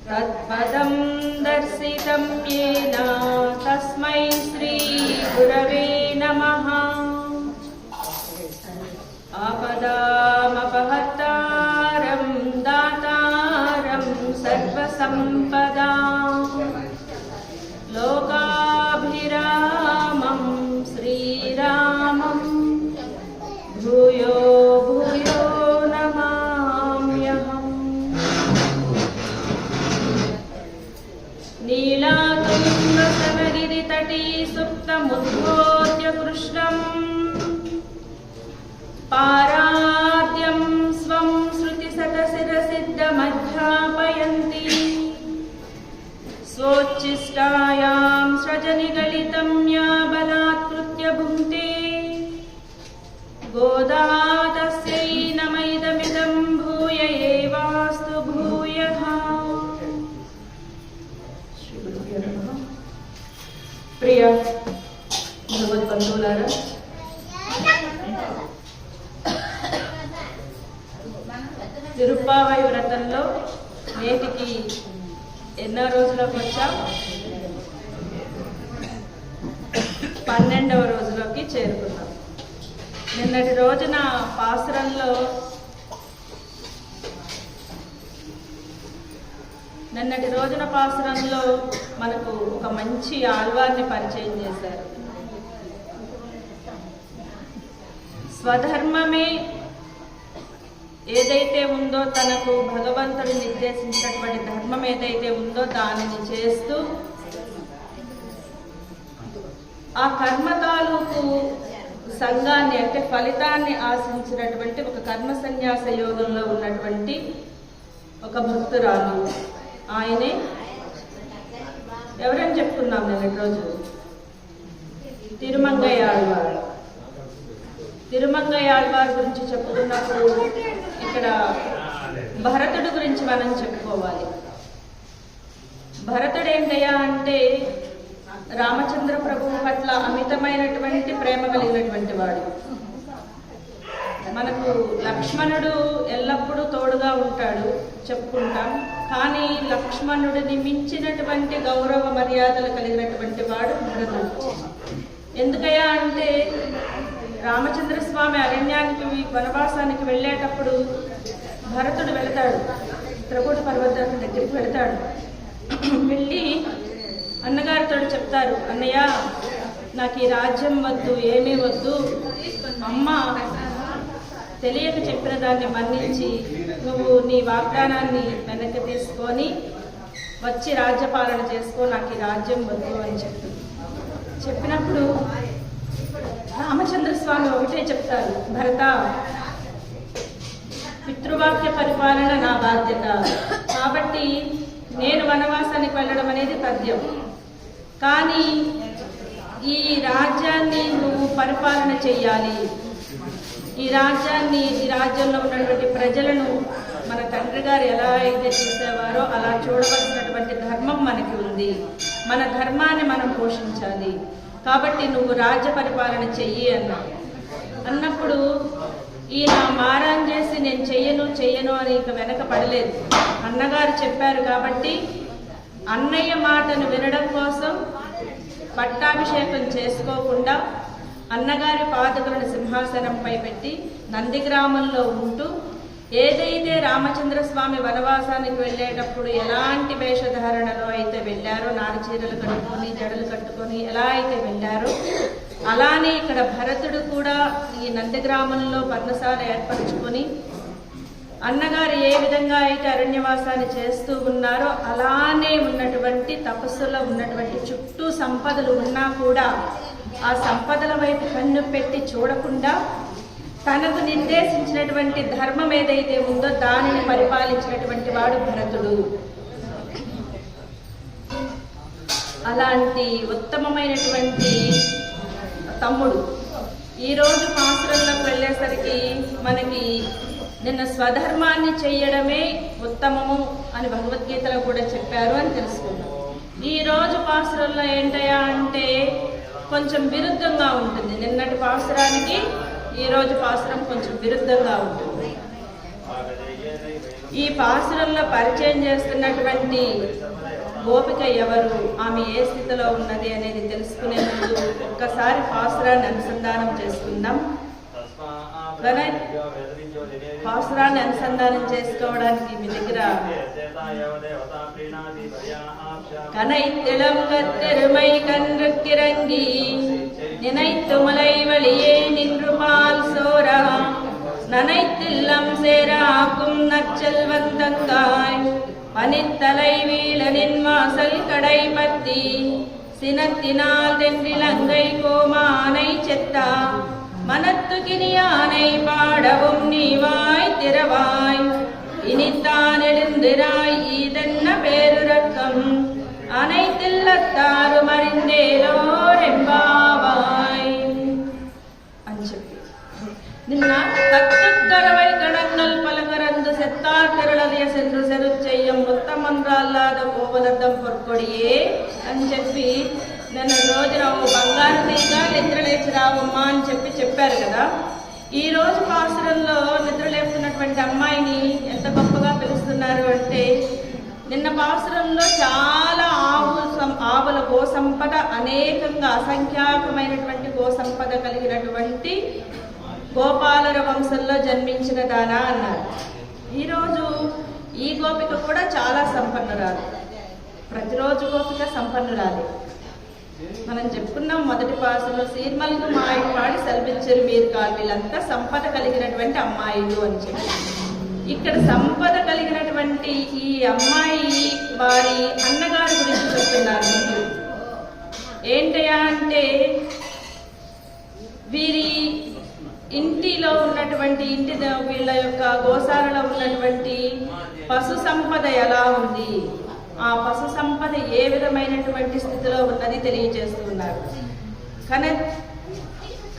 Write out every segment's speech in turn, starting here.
तत्पदं दर्शितं येन तस्मै श्री गुरवे नमः। आपदामपहर्तारं दातारं सर्वसम्पदां लोकाभिरामं श्रीरामं भूयो भूयो नमाम्यहम्। नीलातुङ्गसनगिरितटी सुप्तमुद्बोध्य कृष्णम् पाराद्यं स्वं श्रुतिशतशिरसिद्धमध्यापयन्ति स्वोच्छिष्टायां सृजनिगलितं या बलात्कृत्य भुङ्क्ते गोदा तस्यै नमैदमिदं भूय एवास्तु भूयः। प्रिय भगवद्बन्धुलारा, తిరుప్పావై వ్రతంలో నేటికి ఎన్నో రోజులకు వచ్చాం? 12వ రోజులోకి చేరుకున్నాం. నిన్నటి రోజున పాసురంలో మనకు ఒక మంచి ఆళ్వార్ని పరిచయం చేశారు. స్వధర్మమే ఏదైతే ఉందో, తనకు భగవంతుడు నిర్దేశించినటువంటి ధర్మం ఏదైతే ఉందో దానిని చేస్తూ ఆ కర్మ తాలూకు సంఘాన్ని అంటే ఫలితాన్ని ఆశించినటువంటి ఒక కర్మ సన్యాస యోగంలో ఉన్నటువంటి ఒక భక్తురాలు. ఆయనే ఎవరని చెప్పుకున్నాం నిన్నటి రోజు? తిరుమంగయ్యాళ్వారు. తిరుమంగయ్యాళ్వారు గురించి చెప్పుకున్నప్పుడు ఇక్కడ భరతుడు గురించి మనం చెప్పుకోవాలి. భరతుడు ఏంటయ్యా అంటే రామచంద్ర ప్రభువు పట్ల అమితమైనటువంటి ప్రేమ కలిగినటువంటి వాడు. మనకు లక్ష్మణుడు ఎల్లప్పుడూ తోడుగా ఉంటాడు చెప్పుకుంటాం, కానీ లక్ష్మణుడిని మించినటువంటి గౌరవ మర్యాదలు కలిగినటువంటి వాడు భరతుడు. ఎందుకయ్యా అంటే రామచంద్ర స్వామి అరణ్యానికి వనవాసానికి వెళ్ళేటప్పుడు భరతుడు వెళతాడు, చిత్రకూట పర్వతానికి దగ్గరికి వెళతాడు. వెళ్ళి అన్నగారితో చెప్తారు, అన్నయ్య నాకు ఈ రాజ్యం వద్దు, ఏమీ వద్దు, అమ్మ తెలియక చెప్పిన దాన్ని మన్నించి నువ్వు నీ వాగ్దానాన్ని వెనక్కి తీసుకొని వచ్చి రాజ్యపాలన చేసుకో, నాకు ఈ రాజ్యం వద్దు అని చెప్పినప్పుడు రామచంద్ర స్వామి ఒకటే చెప్తారు, భరత పితృవాక్య పరిపాలన నా బాధ్యత, కాబట్టి నేను వనవాసానికి వెళ్ళడం అనేది తథ్యం, కానీ ఈ రాజ్యాన్ని నువ్వు పరిపాలన చెయ్యాలి, ఈ రాజ్యంలో ఉన్నటువంటి ప్రజలను మన తండ్రి గారు ఎలా అయితే చూసేవారో అలా చూడవలసినటువంటి ధర్మం మనకి ఉంది, మన ధర్మాన్ని మనం పోషించాలి, కాబట్టి నువ్వు రాజ్య పరిపాలన చెయ్యి అన్నప్పుడు ఈయన మారం చేసి నేను చెయ్యను అని ఇక వెనక పడలేదు. అన్నగారు చెప్పారు కాబట్టి అన్నయ్య మాటను వినడం కోసం పట్టాభిషేకం చేసుకోకుండా అన్నగారి పాదుకలను సింహాసనంపై పెట్టి నందిగ్రామంలో ఉంటూ ఏదైతే రామచంద్ర స్వామి వనవాసానికి వెళ్ళేటప్పుడు ఎలాంటి వేషధారణలో అయితే వెళ్ళారో, నారు చీరలు కట్టుకొని జడలు కట్టుకొని ఎలా అయితే వెళ్ళారో అలానే ఇక్కడ భరతుడు కూడా ఈ నందిగ్రామంలో పర్ణశాల ఏర్పరచుకొని అన్నగారు ఏ విధంగా అయితే అరణ్యవాసాన్ని చేస్తూ ఉన్నారో అలానే ఉన్నటువంటి తపస్సులో ఉన్నటువంటి చుట్టూ సంపదలు ఉన్నా కూడా ఆ సంపదల వైపు కన్ను పెట్టి చూడకుండా తనకు నిర్దేశించినటువంటి ధర్మం ఏదైతే ఉందో దానిని పరిపాలించినటువంటి వాడు భరతుడు. అలాంటి ఉత్తమమైనటువంటి తమ్ముడు ఈరోజు పాసురంలోకి వెళ్ళేసరికి మనకి నిన్న స్వధర్మాన్ని చెయ్యడమే ఉత్తమము అని భగవద్గీతలో కూడా చెప్పారు అని తెలుసుకున్నాం. ఈరోజు పాసురంలో ఏంటయ్యా అంటే కొంచెం విరుద్ధంగా ఉంటుంది. నిన్నటి పాసురానికి ఈరోజు పాసురం కొంచెం విరుద్ధంగా ఉంటుంది. ఈ పాసురంలో పరిచయం చేస్తున్నటువంటి గోపిక ఎవరు, ఆమె ఏ స్థితిలో ఉన్నది అనేది తెలుసుకునే ముందు ఒక్కసారి పాసురాన్ని అనుసంధానం చేసుకుందాం. పాసురాన్ని అనుసంధానం చేసుకోవడానికి మీ దగ్గర கனைத்திளங்கத்தெருமை கன்றுக்கிறங்கி நினைத்து மலை வழியே நின்று பால் சோரா நனைத்தில்லம் சேராக்கும் நற்செல்வந்தங்காய் பனித்தலை வீழனின் வாசல் கடை பத்தி சினத்தினால் தென்றிலங்கை கோமானை செத்தா மனத்து கினியானை பாடவும் நீவாய் திறவாய் இனித்தான் எழுந்திராய் இதென்ன பேருரக்கம் அனைத்தில்லத்தாரும் அறிந்தேலோரெம்பாவாய் అని చెప్పి నిన్న 10 கணங்கள் பலகரந்து செத்தார் திரளதிய சென்று செரு செய்யும் முத்தமன்றாల్లాద కోవలద్దం పొర్కొడియే అని చెప్పి నిన్న రోజున బంగారు తీగా నిద్రలేచి రావమ్మా అని చెప్పారు కదా. ఈ రోజు పాసురంలో నిద్రలేపుతున్నటువంటి అమ్మాయిని ఎంత గొప్పగా పిలుస్తున్నారు అంటే, నిన్న పాసురంలో చాలా ఆవుల గోసంపద, అనేకంగా అసంఖ్యాకమైనటువంటి గోసంపద కలిగినటువంటి గోపాలర వంశంలో జన్మించిన దానా అన్నారు. ఈరోజు ఈ గోపిక కూడా చాలా సంపన్నురాలు. ప్రతిరోజు గోపిక సంపన్నురాలి. మనం చెప్పుకున్నాం మొదటి పాసులో సీర్మల్గు మాయి పాడి సెల్విచ్చరు మీరు కాదు, వీళ్ళంతా సంపద కలిగినటువంటి అమ్మాయిలు అని చెప్పి. ఇక్కడ సంపద కలిగినటువంటి ఈ అమ్మాయి వారి అన్నగారి గురించి చెప్తున్నారు. ఏంటయా అంటే, వీరి ఇంటిలో ఉన్నటువంటి వీళ్ళ యొక్క గోశాలలో ఉన్నటువంటి పశు సంపద ఎలా ఉంది, ఆ పశు సంపద ఏ విధమైనటువంటి స్థితిలో ఉన్నది తెలియజేస్తున్నారు.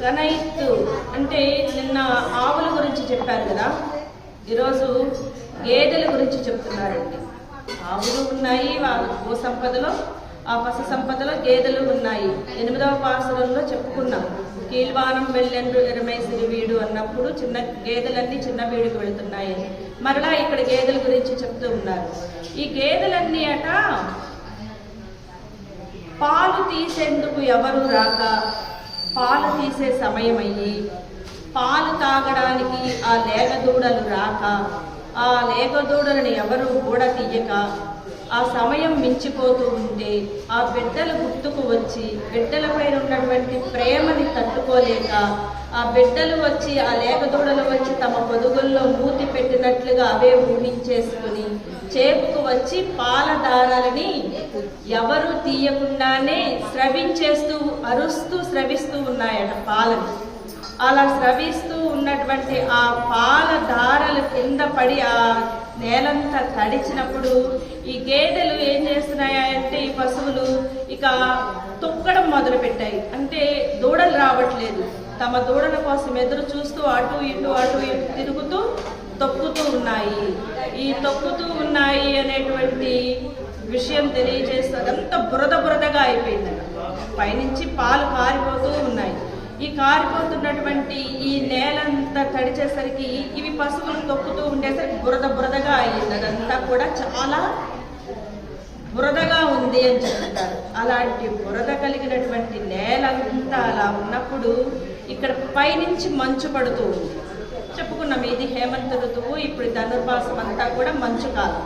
కనైత్తు అంటే నిన్న ఆవుల గురించి చెప్పారు కదా, ఈరోజు గేదెల గురించి చెప్తున్నారండి. ఆవులు ఉన్నాయి వాళ్ళ గో సంపదలో, ఆ పశు సంపదలో గేదెలు ఉన్నాయి. 8వ పాసురంలో చెప్పుకున్నాం, కీల్వానం వెళ్ళెండ్రు ఎరమేసిరి వీడు అన్నప్పుడు చిన్న గేదెలన్నీ చిన్న వీడికి వెళుతున్నాయి. మరలా ఇక్కడ గేదెల గురించి చెప్తూ ఉన్నారు. ఈ గేదెలన్నీ అట పాలు తీసేందుకు ఎవరు రాక, పాలు తీసే సమయం అయ్యి పాలు తాగడానికి ఆ లేగదూడలు రాక, ఆ లేగదూడలను ఎవరు కూడా తీయక ఆ సమయం మించిపోతూ ఉంటే ఆ బిడ్డలు గుర్తుకు వచ్చి బిడ్డలపై ఉన్నటువంటి ప్రేమని తట్టుకోలేక ఆ బిడ్డలు వచ్చి ఆ లేగదూడలు వచ్చి తమ పొదుగుల్లో మూతి పెట్టినట్లుగా అవే ఊహించేసుకుని చేపుకు వచ్చి పాల దారాలని ఎవరు తీయకుండానే స్రవించేస్తూ అరుస్తూ స్రవిస్తూ ఉన్నాయట పాలను. అలా స్రవిస్తూ ఉన్నటువంటి ఆ పాల దారలు కింద పడి ఆ నేలంతా తడిచినప్పుడు ఈ గేదెలు ఏం చేస్తున్నాయంటే, ఈ పశువులు ఇక తొక్కడం మొదలు పెట్టాయి. అంటే దూడలు రావట్లేదు, తమ దూడల కోసం ఎదురు చూస్తూ అటు ఇటు తిరుగుతూ తొక్కుతూ ఉన్నాయి. ఈ తొక్కుతూ ఉన్నాయి అనేటువంటి విషయం తెలియజేస్తూ అదంతా బురదగా అయిపోయిందట. పైనుంచి పాలు కారిపోతూ ఉన్నాయి. ఈ కారిపోతున్నటువంటి ఈ నేలంతా తడిచేసరికి ఇవి పశువులు తొక్కుతూ ఉండేసరికి బురదగా అయ్యింది. అదంతా కూడా చాలా బురదగా ఉంది అని చెప్తారు. అలాంటి బురద కలిగినటువంటి నేలంతా అలా ఉన్నప్పుడు ఇక్కడ పైనుంచి మంచు పడుతూ ఉంది. చెప్పుకున్నాం, ఇది హేమంత ఋతువు, ఇప్పుడు ధనుర్మాసం అంతా కూడా మంచు కాలం.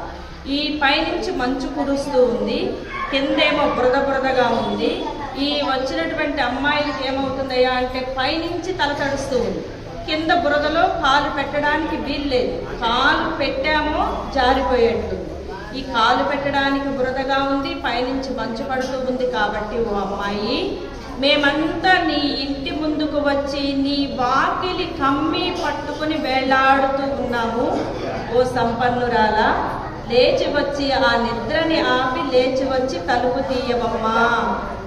ఈ పైనుంచి మంచు కురుస్తూ ఉంది, కిందేమో బురదగా ఉంది. ఈ వచ్చినటువంటి అమ్మాయిలకి ఏమవుతుందయ్యా అంటే, పైనుంచి తల తడుస్తూ ఉంది, కింద బురదలో కాలు పెట్టడానికి వీల్లేదు. కాలు పెట్టామో జారిపోయేట్టుంది. ఈ కాలు పెట్టడానికి బురదగా ఉంది, పైనుంచి మంచు పడుతూ ఉంది. కాబట్టి ఓ అమ్మాయి, మేమంతా నీ ఇంటి ముందుకు వచ్చి నీ వాకిలి కమ్మి పట్టుకుని వేళ్లాడుతూ ఉన్నాము. ఓ సంపన్నురాల, లేచి వచ్చి ఆ నిద్రని ఆపి లేచి వచ్చి తలుపు తీయవమ్మా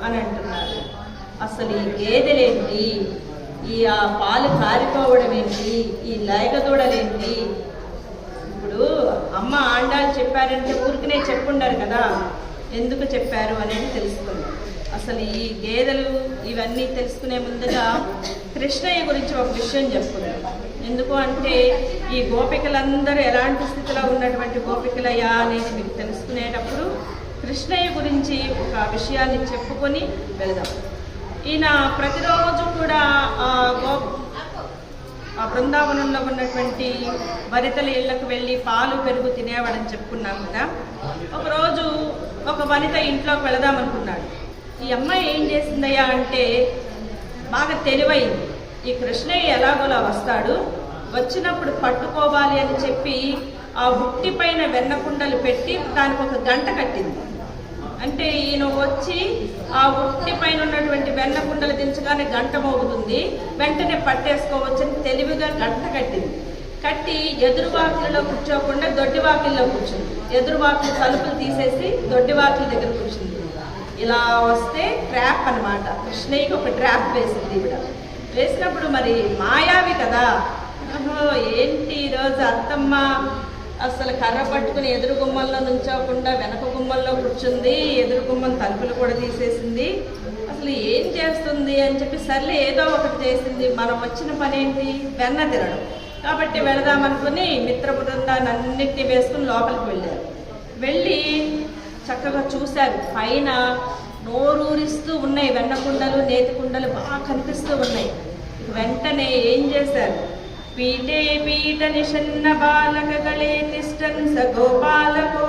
అని అంటున్నారు. అసలు ఈ గేదెలేంటి, ఈ ఆ పాలు కారిపోవడం ఏంటి, ఈ లేగదూడలేంటి? ఇప్పుడు అమ్మ ఆండాలు చెప్పారంటే ఊరికనే చెప్పుండారు కదా, ఎందుకు చెప్పారు అనేది తెలుసుకుంది. అసలు ఈ గేదెలు ఇవన్నీ తెలుసుకునే ముందుగా కృష్ణయ్య గురించి ఒక విషయం చెప్పుకుందాం. ఎందుకు అంటే ఈ గోపికలందరూ ఎలాంటి స్థితిలో ఉన్నటువంటి గోపికలయ్యా అనేది మీకు తెలుసుకునేటప్పుడు కృష్ణయ్య గురించి ఒక విషయాన్ని చెప్పుకొని వెళదాం. ఈయన ప్రతిరోజు కూడా ఆ బృందావనంలో ఉన్నటువంటి వనితల ఇళ్లకు వెళ్ళి పాలు పెరుగు తినేవాడని చెప్పుకున్నాం కదా. ఒకరోజు ఒక వనిత ఇంట్లోకి వెళదామనుకున్నాడు. ఈ అమ్మాయి ఏం చేసిందయ్యా అంటే బాగా తెలివైంది. ఈ కృష్ణయ్య ఎలాగోలా వస్తాడు, వచ్చినప్పుడు పట్టుకోవాలి అని చెప్పి ఆ ఉట్టి పైన వెన్నకుండలు పెట్టి దానికి ఒక గంట కట్టింది. అంటే ఈయన వచ్చి ఆ ఉట్టి పైన ఉన్నటువంటి వెన్నకుండలు దించగానే గంట మోగుతుంది, వెంటనే పట్టేసుకోవచ్చని తెలివిగా గంట కట్టింది. కట్టి ఎదురువాకిల్లో కూర్చోకుండా దొడ్డివాకిల్లో కూర్చుంది. ఎదురువాకిలి తలుపులు తీసేసి దొడ్డివాకిలి దగ్గర కూర్చుంది. ఇలా వస్తే ట్రాప్ అనమాట. కృష్ణయ్యకి ఒక ట్రాప్ వేసింది ఈవిడ. వేసినప్పుడు మరి మాయావి కదా, ఏంటి ఈరోజు అత్తమ్మ అసలు కర్ర పట్టుకుని ఎదురు గుమ్మల్లో నుంచోకుండా వెనక గుమ్మల్లో కూర్చుంది, ఎదురు గుమ్మం తలుపులు కూడా తీసేసింది, అసలు ఏం చేస్తుంది అని చెప్పి సర్లే ఏదో ఒకటి చేసింది. మనం వచ్చిన పని ఏంటి, వెన్న తినడం. కాబట్టి వెళదామనుకుని మిత్ర బృందాన్ని అన్నిటినీ వేసుకుని లోపలికి వెళ్ళారు. వెళ్ళి చక్కగా చూశారు. పైన నోరూరిస్తూ ఉన్నాయి వెన్నకుండలు, నేతి కుండలు బాగా కనిపిస్తూ ఉన్నాయి. వెంటనే ఏం చేశారు, పీటే పీట నిషన్న బాలకగళే తిష్టన్ స గోపాలకో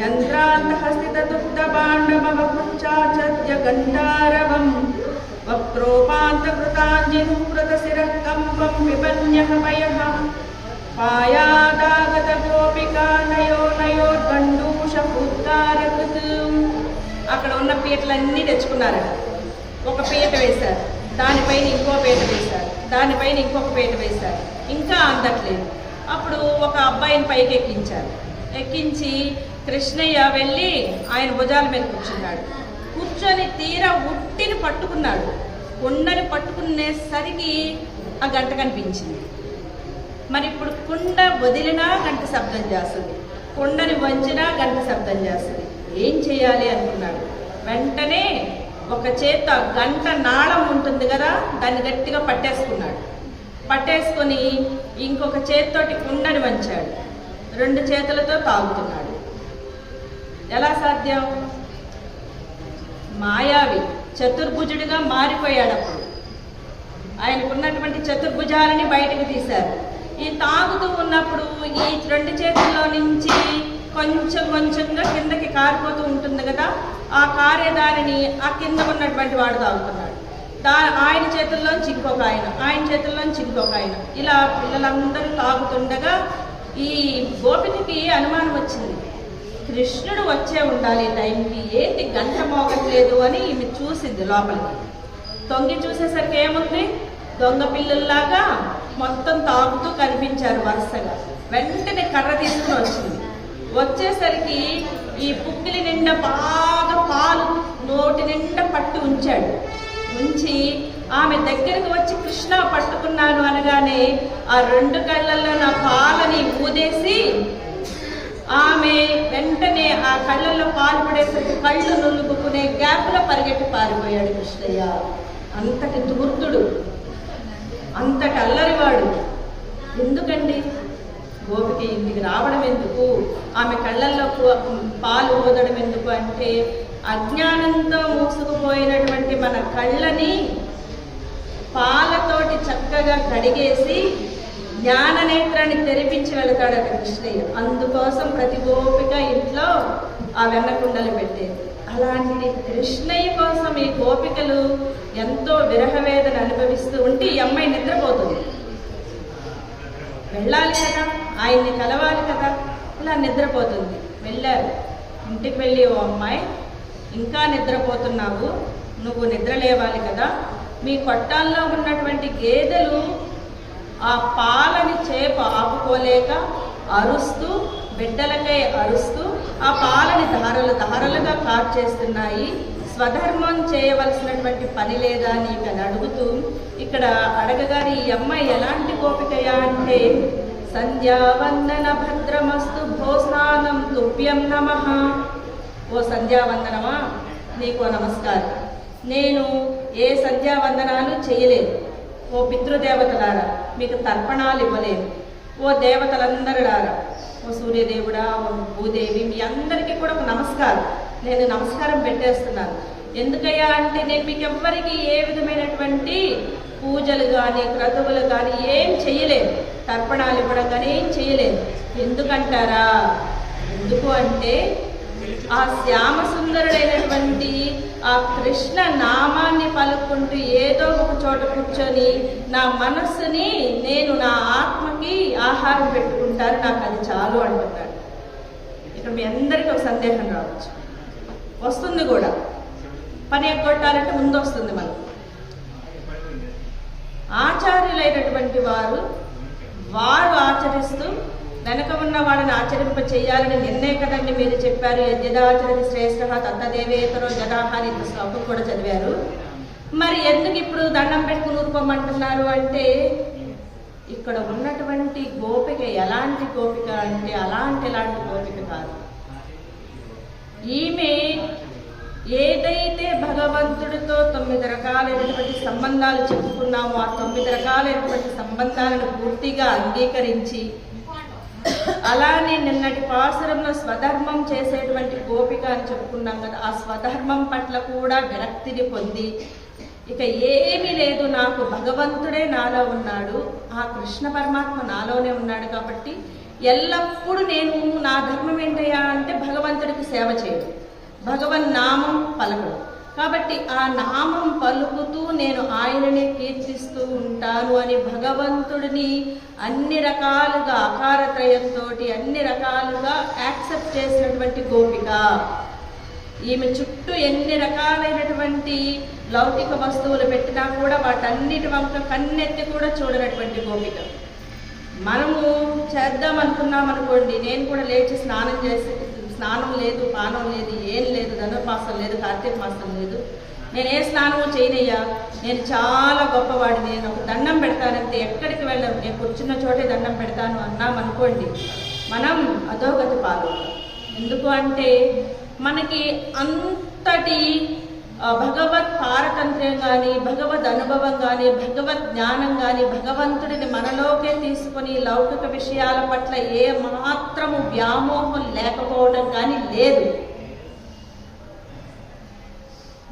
యంత్రాంతఃస్థిత దుగ్ధ బాండమవపుచ్చాచద్య గంటారవం వక్రోపాంతకృతాంజినుకృత శిరః కంపం పిబన్యః పయః పాయాదాగత గోపికా నయో నయోర్గండూష ఉద్గారకృత్. అక్కడ ఉన్న పీటలన్నీ తెచ్చుకున్నారు. ఒక పీట వేశారు, దానిపైన ఇంకో పీట వేశారు, దానిపైన ఇంకొక పీట వేశారు. ఇంకా అందట్లేదు. అప్పుడు ఒక అబ్బాయిని పైకి ఎక్కించారు. ఎక్కించి కృష్ణయ్య వెళ్ళి ఆయన భుజాల మీద కూర్చున్నాడు. కూర్చొని తీరా ఉట్టిని పట్టుకున్నాడు. కుండని పట్టుకునేసరికి ఆ గంట కనిపించింది. మరి ఇప్పుడు కుండ వదిలినా గంట శబ్దం చేస్తుంది, కుండని వంచినా గంట శబ్దం చేస్తుంది. ఏం చేయాలి అనుకున్నాడు. వెంటనే ఒక చేత గంట నాళం ఉంటుంది కదా, దాన్ని గట్టిగా పట్టేసుకున్నాడు. పట్టేసుకొని ఇంకొక చేతితోటి కుండని వంచాడు. 2 చేతులతో తాగుతున్నాడు. ఎలా సాధ్యం? మాయావి చతుర్భుజుడిగా మారిపోయాడు. అప్పుడు ఆయనకున్నటువంటి చతుర్భుజాలని బయటకు తీశారు. ఈ తాగుతూ ఉన్నప్పుడు ఈ 2 చేతుల్లో నుంచి కొంచెం కొంచెంగా కిందకి కారిపోతూ ఉంటుంది కదా, ఆ కారేదానిని ఆ కింద ఉన్నటువంటి వాడు తాగుతున్నాడు. ఆయన చేతుల్లోంచి ఇంకొక ఆయన, ఆయన చేతుల్లోంచి ఇంకొక ఆయన, ఇలా పిల్లలందరూ తాగుతుండగా ఈ గోపికకి అనుమానం వచ్చింది. కృష్ణుడు వచ్చే ఉండాలి టైంకి, ఏంటి గంట మోగట్లేదు అని ఈమె చూసింది. లోపలికి తొంగి చూసేసరికి ఏముంది, దొంగ పిల్లల్లాగా మొత్తం తాగుతూ కనిపించారు వరుసగా. వెంటనే కర్ర తీసుకుని వచ్చింది. వచ్చేసరికి ఈ పుక్కిలి నిండా బాగా పాలు నోటి నిండా పట్టు ఉంచాడు. ఉంచి ఆమె దగ్గరకు వచ్చి కృష్ణ పట్టుకున్నాను అనగానే ఆ 2 కళ్ళల్లో నా పాలని ఊదేసి ఆమె వెంటనే ఆ కళ్ళల్లో పాలు పడేసరికి కళ్ళు నులుగుకునే గ్యాప్లో పరిగెట్టి పారిపోయాడు కృష్ణయ్య. అంతటి ధూర్తుడు, అంతటి అల్లరివాడు. ఎందుకండి గోపిక ఇంటికి రావడం ఎందుకు, ఆమె కళ్ళల్లో పాలు ఊదడం ఎందుకు అంటే అజ్ఞానంతో మూసుకుపోయినటువంటి మన కళ్ళని పాలతోటి చక్కగా కడిగేసి జ్ఞాననేత్రాన్ని తెరిపించి వెళతాడు కృష్ణయ్య. అందుకోసం ప్రతి గోపిక ఇంట్లో ఆ వెన్నకుండలు పెట్టేది. అలాంటి కృష్ణయ్య కోసం ఈ గోపికలు ఎంతో విరహవేదన అనుభవిస్తూ ఉంటే ఈ అమ్మాయి నిద్రపోతుంది. వెళ్ళాలి కదా, ఆయన్ని కలవాలి కదా, ఇలా నిద్రపోతుంది. వెళ్ళారు. ఇంటికి వెళ్ళి, ఓ అమ్మాయి ఇంకా నిద్రపోతున్నావు, నువ్వు నిద్ర లేవాలి కదా, మీ కొట్టాల్లో ఉన్నటువంటి గేదెలు ఆ పాలని చేప ఆపుకోలేక అరుస్తూ బిడ్డలకై అరుస్తూ ఆ పాలని ధారలు ధారలుగా కార్చేస్తున్నాయి. స్వధర్మం చేయవలసినటువంటి పని లేదా నీకు అని అడుగుతూ ఇక్కడ అడగగానే ఈ అమ్మాయి ఎలాంటి గోపికయా అంటే సంధ్యావందన భద్రమస్తు భోస్నానం తుభ్యం నమః. ఓ సంధ్యావందనమా, నీకో నమస్కారం. నేను ఏ సంధ్యావందనాలు చేయలేదు. ఓ పితృదేవతలారా, మీకు తర్పణాలు ఇవ్వలేను. ఓ దేవతలందరూ రారా, ఓ సూర్యదేవుడా, ఓ భూదేవి, మీ అందరికీ కూడా ఒక నమస్కారం, నేను నమస్కారం పెట్టేస్తున్నాను. ఎందుకయ్యా అంటే నేను మీకు ఎవ్వరికి ఏ విధమైనటువంటి పూజలు కానీ క్రతువులు కానీ ఏం చేయలేదు, తర్పణాలు ఇవ్వడం కానీ ఏం చేయలేదు. ఎందుకంటారా? ఎందుకు అంటే ఆ శ్యామ సుందరుడైనటువంటి ఆ కృష్ణ నామాన్ని పలుకుంటూ ఏదో ఒక చోట కూర్చొని నా మనస్సుని, నేను నా ఆత్మకి ఆహారం పెట్టుకుంటాను, నాకు అది చాలు అంటున్నాడు. ఇక్కడ మీ అందరికీ ఒక సందేహం రావచ్చు, వస్తుంది కూడా. పని ఎగ్గొట్టాలంటే ముందు వస్తుంది మనకు. ఆచార్యులైనటువంటి వారు ఆచరిస్తూ వెనక ఉన్న వాడిని ఆచరింప చేయాలని నిర్ణయం కదండి మీరు చెప్పారు. యజ్ఞదాచరతి శ్రేష్ఠ తత్తదేవేతరో జనాహ అని శ్లోకం కూడా చదివారు. మరి ఎందుకు ఇప్పుడు దండం పెట్టుకుని ఊరుకోమంటున్నారు అంటే, ఇక్కడ ఉన్నటువంటి గోపిక ఎలాంటి గోపిక అంటే ఎలాంటి గోపిక కాదు. ఈమె ఏదైతే భగవంతుడితో 9 రకాలైనటువంటి సంబంధాలు చెప్పుకున్నామో ఆ 9 రకాలైనటువంటి సంబంధాలను పూర్తిగా అంగీకరించి, అలానే నిన్నటి పాసురంలో స్వధర్మం చేసేటువంటి గోపిక అని చెప్పుకున్నాం కదా, ఆ స్వధర్మం పట్ల కూడా విరక్తిని పొంది, ఇక ఏమీ లేదు, నాకు భగవంతుడే నాలో ఉన్నాడు, ఆ కృష్ణ పరమాత్మ నాలోనే ఉన్నాడు కాబట్టి ఎల్లప్పుడూ నేను నా ధర్మం ఏంటయ్యా అంటే భగవంతుడికి సేవ చేయడం, భగవన్ నామం పలకడం. కాబట్టి ఆ నామం పలుకుతూ నేను ఆయననే కీర్తిస్తూ ఉంటాను అని భగవంతుడిని అన్ని రకాలుగా అకారత్రయంతో అన్ని రకాలుగా యాక్సెప్ట్ చేసినటువంటి గోపిక. ఈమె చుట్టూ ఎన్ని రకాలైనటువంటి లౌకిక వస్తువులు పెట్టినా కూడా వాటన్నిటి వంక కన్నెత్తి కూడా చూడనటువంటి గోపిక. మనము చేద్దాం అనుకున్నాం అనుకోండి, నేను కూడా లేచి స్నానం చేసి, స్నానం లేదు, పానం లేదు, ఏం లేదు, ధనుర్మాసం లేదు, కార్తీక మాసం లేదు, నేను ఏ స్నానము చేయనయ్యా, నేను చాలా గొప్పవాడిని, నేను ఒక దండం పెడతానంటే ఎక్కడికి వెళ్ళను, నేను కూర్చున్న చోటే దండం పెడతాను అన్నాం అనుకోండి, మనం అధోగతి పాలవుతాం. ఎందుకు అంటే మనకి అంతటి భగవత్ పారతంత్ర్యం కానీ, భగవద్ అనుభవం కానీ, భగవద్ జ్ఞానం కానీ, భగవంతుడిని మనలోకే తీసుకొని లౌకిక విషయాల పట్ల ఏ మాత్రము వ్యామోహం లేకపోవడం కానీ లేదు.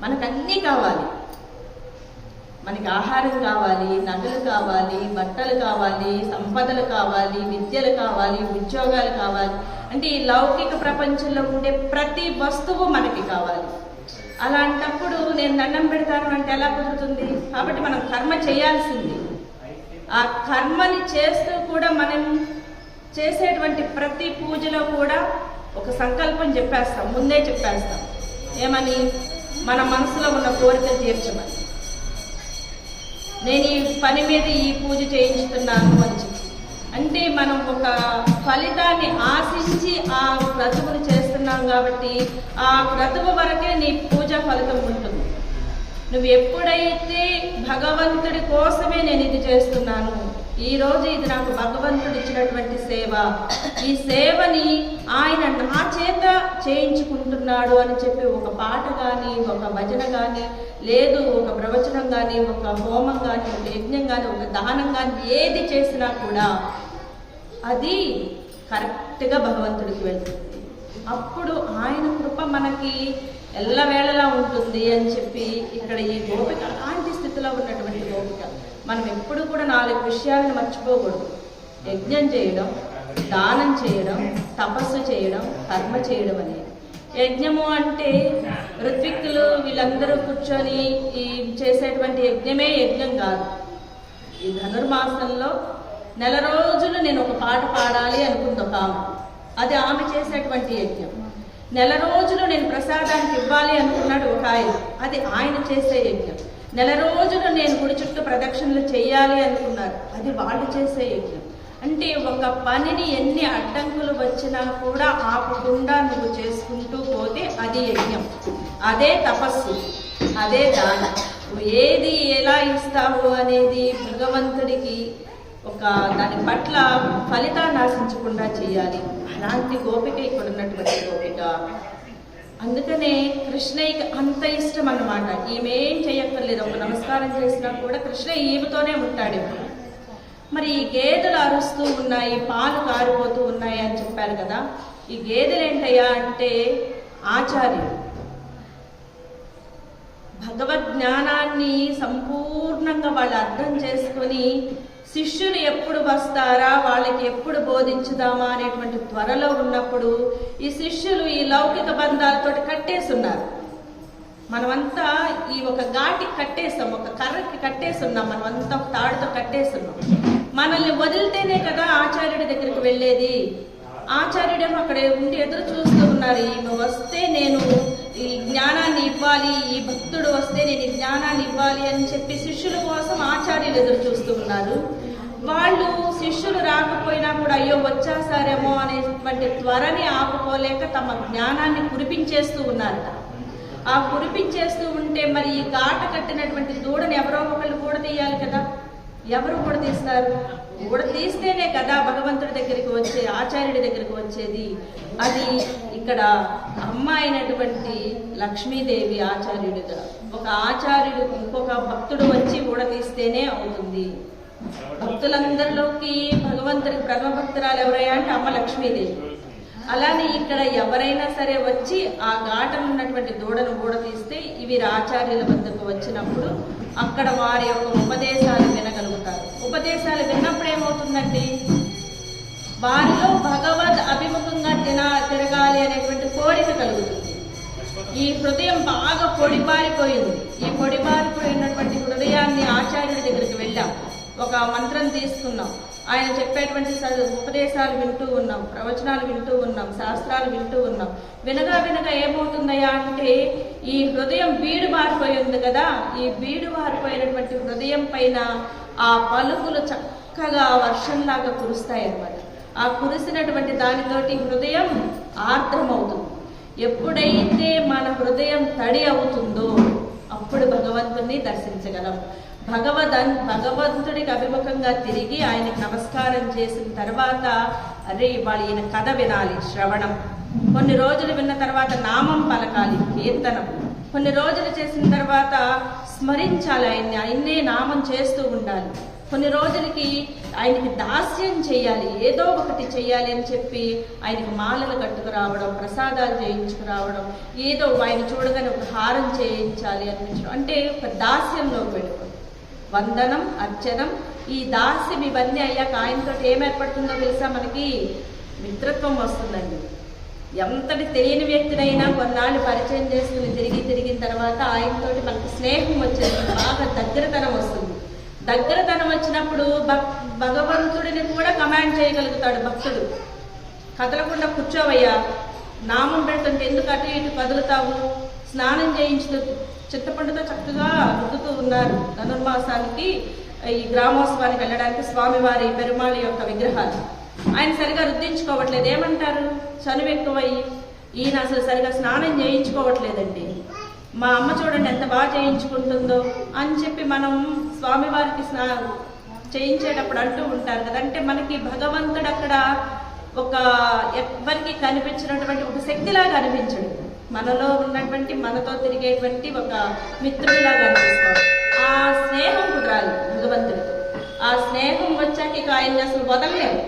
మనకన్నీ కావాలి, మనకి ఆహారం కావాలి, నగలు కావాలి, బట్టలు కావాలి, సంపదలు కావాలి, విద్యలు కావాలి, ఉద్యోగాలు కావాలి, అంటే ఈ లౌకిక ప్రపంచంలో ఉండే ప్రతి వస్తువు మనకి కావాలి. అలాంటప్పుడు నేను దండం పెడతాను అంటే ఎలా కుదురుతుంది? కాబట్టి మనం కర్మ చేయాల్సింది. ఆ కర్మని చేస్తూ కూడా మనం చేసేటువంటి ప్రతి పూజలో కూడా ఒక సంకల్పం చెప్పేస్తాం, ముందే చెప్పేస్తాం. ఏమని? మన మనసులో ఉన్న కోరికలు తీర్చమని. నేను ఈ పని మీద ఈ పూజ చేయించుతున్నాను అని చెప్పి, అంటే మనం ఒక ఫలితాన్ని ఆశించి ఆ క్రతువును చేస్తున్నాం కాబట్టి ఆ క్రతువు వరకే నీ పూజ ఫలితం ఉంటుంది. నువ్వు ఎప్పుడైతే భగవంతుడి కోసమే నేను ఇది చేస్తున్నాను, ఈరోజు ఇది నాకు భగవంతుడు ఇచ్చినటువంటి సేవ, ఈ సేవని ఆయన నా చేత చేయించుకుంటున్నాడు అని చెప్పి ఒక పాట కానీ, ఒక భజన కానీ, లేదు ఒక ప్రవచనం కానీ, ఒక హోమం కానీ, ఒక యజ్ఞం కానీ, ఒక దానం కానీ, ఏది చేసినా కూడా అది కరెక్ట్గా భగవంతుడికి వెళ్తుంది. అప్పుడు ఆయన కృప మనకి ఎల్లవేళలా ఉంటుంది అని చెప్పి ఇక్కడ ఈ గోపిక అలాంటి స్థితిలో ఉన్నటువంటి గోపిక. మనం ఎప్పుడు కూడా 4 విషయాలను మర్చిపోకూడదు. యజ్ఞం చేయడం, దానం చేయడం, తపస్సు చేయడం, కర్మ చేయడం అనేది. యజ్ఞము అంటే ఋత్విక్కులు వీళ్ళందరూ కూర్చొని ఈ చేసేటువంటి యజ్ఞమే యజ్ఞం కాదు. ఈ ధనుర్మాసంలో 4 రోజులు నేను ఒక పాట పాడాలి అనుకుంది ఒక ఆమె, అది ఆమె చేసేటువంటి యజ్ఞం. 4 రోజులు నేను ప్రసాదానికి ఇవ్వాలి అనుకున్నాడు ఒక ఆయన, అది ఆయన చేసే యజ్ఞం. 4 రోజులు నేను గుడి చుట్టూ ప్రదక్షిణలు చేయాలి అనుకున్నారు, అది వాళ్ళు చేసే యజ్ఞం. అంటే ఒక పనిని ఎన్ని అడ్డంకులు వచ్చినా కూడా ఆపకుండా నువ్వు చేసుకుంటూ పోతే అది యజ్ఞం, అదే తపస్సు, అదే దానం. నువ్వు ఏది ఎలా ఇస్తావు అనేది భగవంతుడికి ఒక దాని పట్ల ఫలితాన్ని ఆశించకుండా చేయాలి. అలాంటి గోపిక ఇక్కడ ఉన్నటువంటి గోపిక. అందుకనే కృష్ణయ్యకి అంత ఇష్టం అన్నమాట. ఈమె ఏం చేయక్కర్లేదు, ఒక నమస్కారం చేసినా కూడా కృష్ణ ఈమెతోనే ఉంటాడు. మరి ఈ గేదెలు అరుస్తూ ఉన్నాయి, పాలు కారిపోతూ ఉన్నాయి అని చెప్పారు కదా. ఈ గేదెలు ఏంటయ్యా అంటే ఆచార్యులు భగవద్ జ్ఞానాన్ని సంపూర్ణంగా వాళ్ళు అర్థం చేసుకొని శిష్యులు ఎప్పుడు వస్తారా, వాళ్ళకి ఎప్పుడు బోధించుదామా అనేటువంటి త్వరలో ఉన్నప్పుడు ఈ శిష్యులు ఈ లౌకిక బంధాలతో కట్టేస్తున్నారు. మనమంతా ఈ ఒక ఘాటికి కట్టేస్తాం, ఒక కర్రకి కట్టేస్తున్నాం, మనమంతా ఒక తాడుతో కట్టేస్తున్నాం. మనల్ని వదిలితేనే కదా ఆచార్యుడి దగ్గరికి వెళ్ళేది. ఆచార్యుడేమో అక్కడ ఉండి ఎదురు చూస్తూ ఉన్నారు. ఈమె వస్తే నేను ఈ జ్ఞానాన్ని ఇవ్వాలి, ఈ భక్తుడు వస్తే నేను ఈ జ్ఞానాన్ని ఇవ్వాలి అని చెప్పి శిష్యుల కోసం ఆచార్యులు ఎదురు చూస్తూ ఉన్నారు. వాళ్ళు శిష్యులు రాకపోయినా కూడా అయ్యో వచ్చేసారేమో అనేటువంటి త్వరని ఆపుకోలేక తమ జ్ఞానాన్ని కురిపించేస్తూ ఉన్నారు. ఆ కురిపించేస్తూ ఉంటే మరి ఈ ఘాట కట్టినటువంటి దూడని ఎవరో ఒకళ్ళు కూడా తీయాలి కదా. ఎవరు కూడా తీస్తారు? కూడా తీస్తేనే కదా భగవంతుడి దగ్గరికి వచ్చే, ఆచార్యుడి దగ్గరికి వచ్చేది. అది ఇక్కడ అమ్మ అయినటువంటి లక్ష్మీదేవి ఆచార్యుడిగా, ఒక ఆచార్యుడు ఇంకొక భక్తుడు వచ్చి కూడా తీస్తేనే అవుతుంది. భక్తులందరిలోకి భగవంతుడికి ప్రథమ భక్తురాలు ఎవరయ్యా అంటే అమ్మ లక్ష్మీదేవి. అలానే ఇక్కడ ఎవరైనా సరే వచ్చి ఆ ఘాటం ఉన్నటువంటి దూడను కూడా తీస్తే ఇవి ఆచార్యుల వద్దకు వచ్చినప్పుడు అక్కడ వారి యొక్క ఉపదేశాలు వినగలుగుతారు. ఉపదేశాలు విన్నప్పుడు ఏమవుతుందండి, వారిలో భగవద్ అభిముఖంగా తిరగాలి అనేటువంటి కోరిక కలుగుతుంది. ఈ హృదయం బాగా పొడిబారిపోయింది. ఈ పొడిబారిపోయినటువంటి హృదయాన్ని ఆచార్యుడి దగ్గరికి వెళ్ళాం, ఒక మంత్రం తీసుకున్నాం, ఆయన చెప్పేటువంటి ఉపదేశాలు వింటూ ఉన్నాం, ప్రవచనాలు వింటూ ఉన్నాం, శాస్త్రాలు వింటూ ఉన్నాం. వినగా వినగా ఏమవుతుందయ్యా అంటే ఈ హృదయం బీడు మారిపోయింది కదా. ఈ బీడు మారిపోయినటువంటి హృదయం పైన ఆ పలుకులు చక్కగా వర్షంలాగా కురుస్తాయి అన్నమాట. ఆ కురిసినటువంటి దానితోటి హృదయం ఆర్ద్రమవుతుంది. ఎప్పుడైతే మన హృదయం తడి అవుతుందో అప్పుడు భగవంతుణ్ణి దర్శించగలం. భగవంతుడికి అభిముఖంగా తిరిగి ఆయనకి నమస్కారం చేసిన తర్వాత అరే ఇవాళ ఈయన కథ వినాలి, శ్రవణం. కొన్ని రోజులు విన్న తర్వాత నామం పలకాలి, కీర్తనం. కొన్ని రోజులు చేసిన తర్వాత స్మరించాలి ఆయన్నే నామం చేస్తూ ఉండాలి. కొన్ని రోజులకి ఆయనకి దాస్యం చేయాలి, ఏదో ఒకటి చెయ్యాలి అని చెప్పి ఆయనకి మాలలు కట్టుకురావడం, ప్రసాదాలు చేయించుకురావడం, ఏదో ఆయన చూడగానే ఒక హారం చేయించాలి అనిపించడం, అంటే ఒక దాస్యంలో వెళ్ళిపోయి వందనం, అర్చనం, ఈ దాస్యం ఇవన్నీ అయ్యాక ఆయనతో ఏం ఏర్పడుతుందో తెలుసా, మనకి మిత్రత్వం వస్తుందండి. ఎంతటి తెలియని వ్యక్తినైనా కొన్నాళ్ళు పరిచయం చేసుకుని తిరిగిన తర్వాత ఆయనతోటి మనకు స్నేహం వచ్చేది, బాగా దగ్గరతనం వస్తుంది. దగ్గరతనం వచ్చినప్పుడు భగవంతుడిని కూడా కమాండ్ చేయగలుగుతాడు భక్తుడు. కదలకుండా కూర్చోవయ్యా, నామం పెడుతుంటే ఎందుకు అటు ఇటు కదులుతావు, స్నానం చేయించుతూ చింతపండుతో చక్కగా రుద్దుతూ ఉన్నారు. ధనుర్మాసానికి ఈ గ్రామోత్సవానికి వెళ్ళడానికి స్వామివారి పెరుమాళి యొక్క విగ్రహాలు ఆయన సరిగా రుద్దించుకోవట్లేదు. ఏమంటారు, చనువు ఎక్కువయ్యి ఈయన అసలు సరిగా స్నానం చేయించుకోవట్లేదండి, మా అమ్మ చూడండి ఎంత బాగా చేయించుకుంటుందో అని చెప్పి మనం స్వామివారికి చేయించేటప్పుడు అంటూ ఉంటారు కదా. అంటే మనకి భగవంతుడు అక్కడ ఒక ఎవరికి కనిపించినటువంటి ఒక శక్తిలాగా అనిపించడు, మనలో ఉన్నటువంటి మనతో తిరిగేటువంటి ఒక మిత్రుడిలాగా అనిపిస్తాడు. ఆ స్నేహం కుదరాలి భగవంతుడితో. ఆ స్నేహం వచ్చాక ఇక ఆయన్ని అసలు వదలలేము.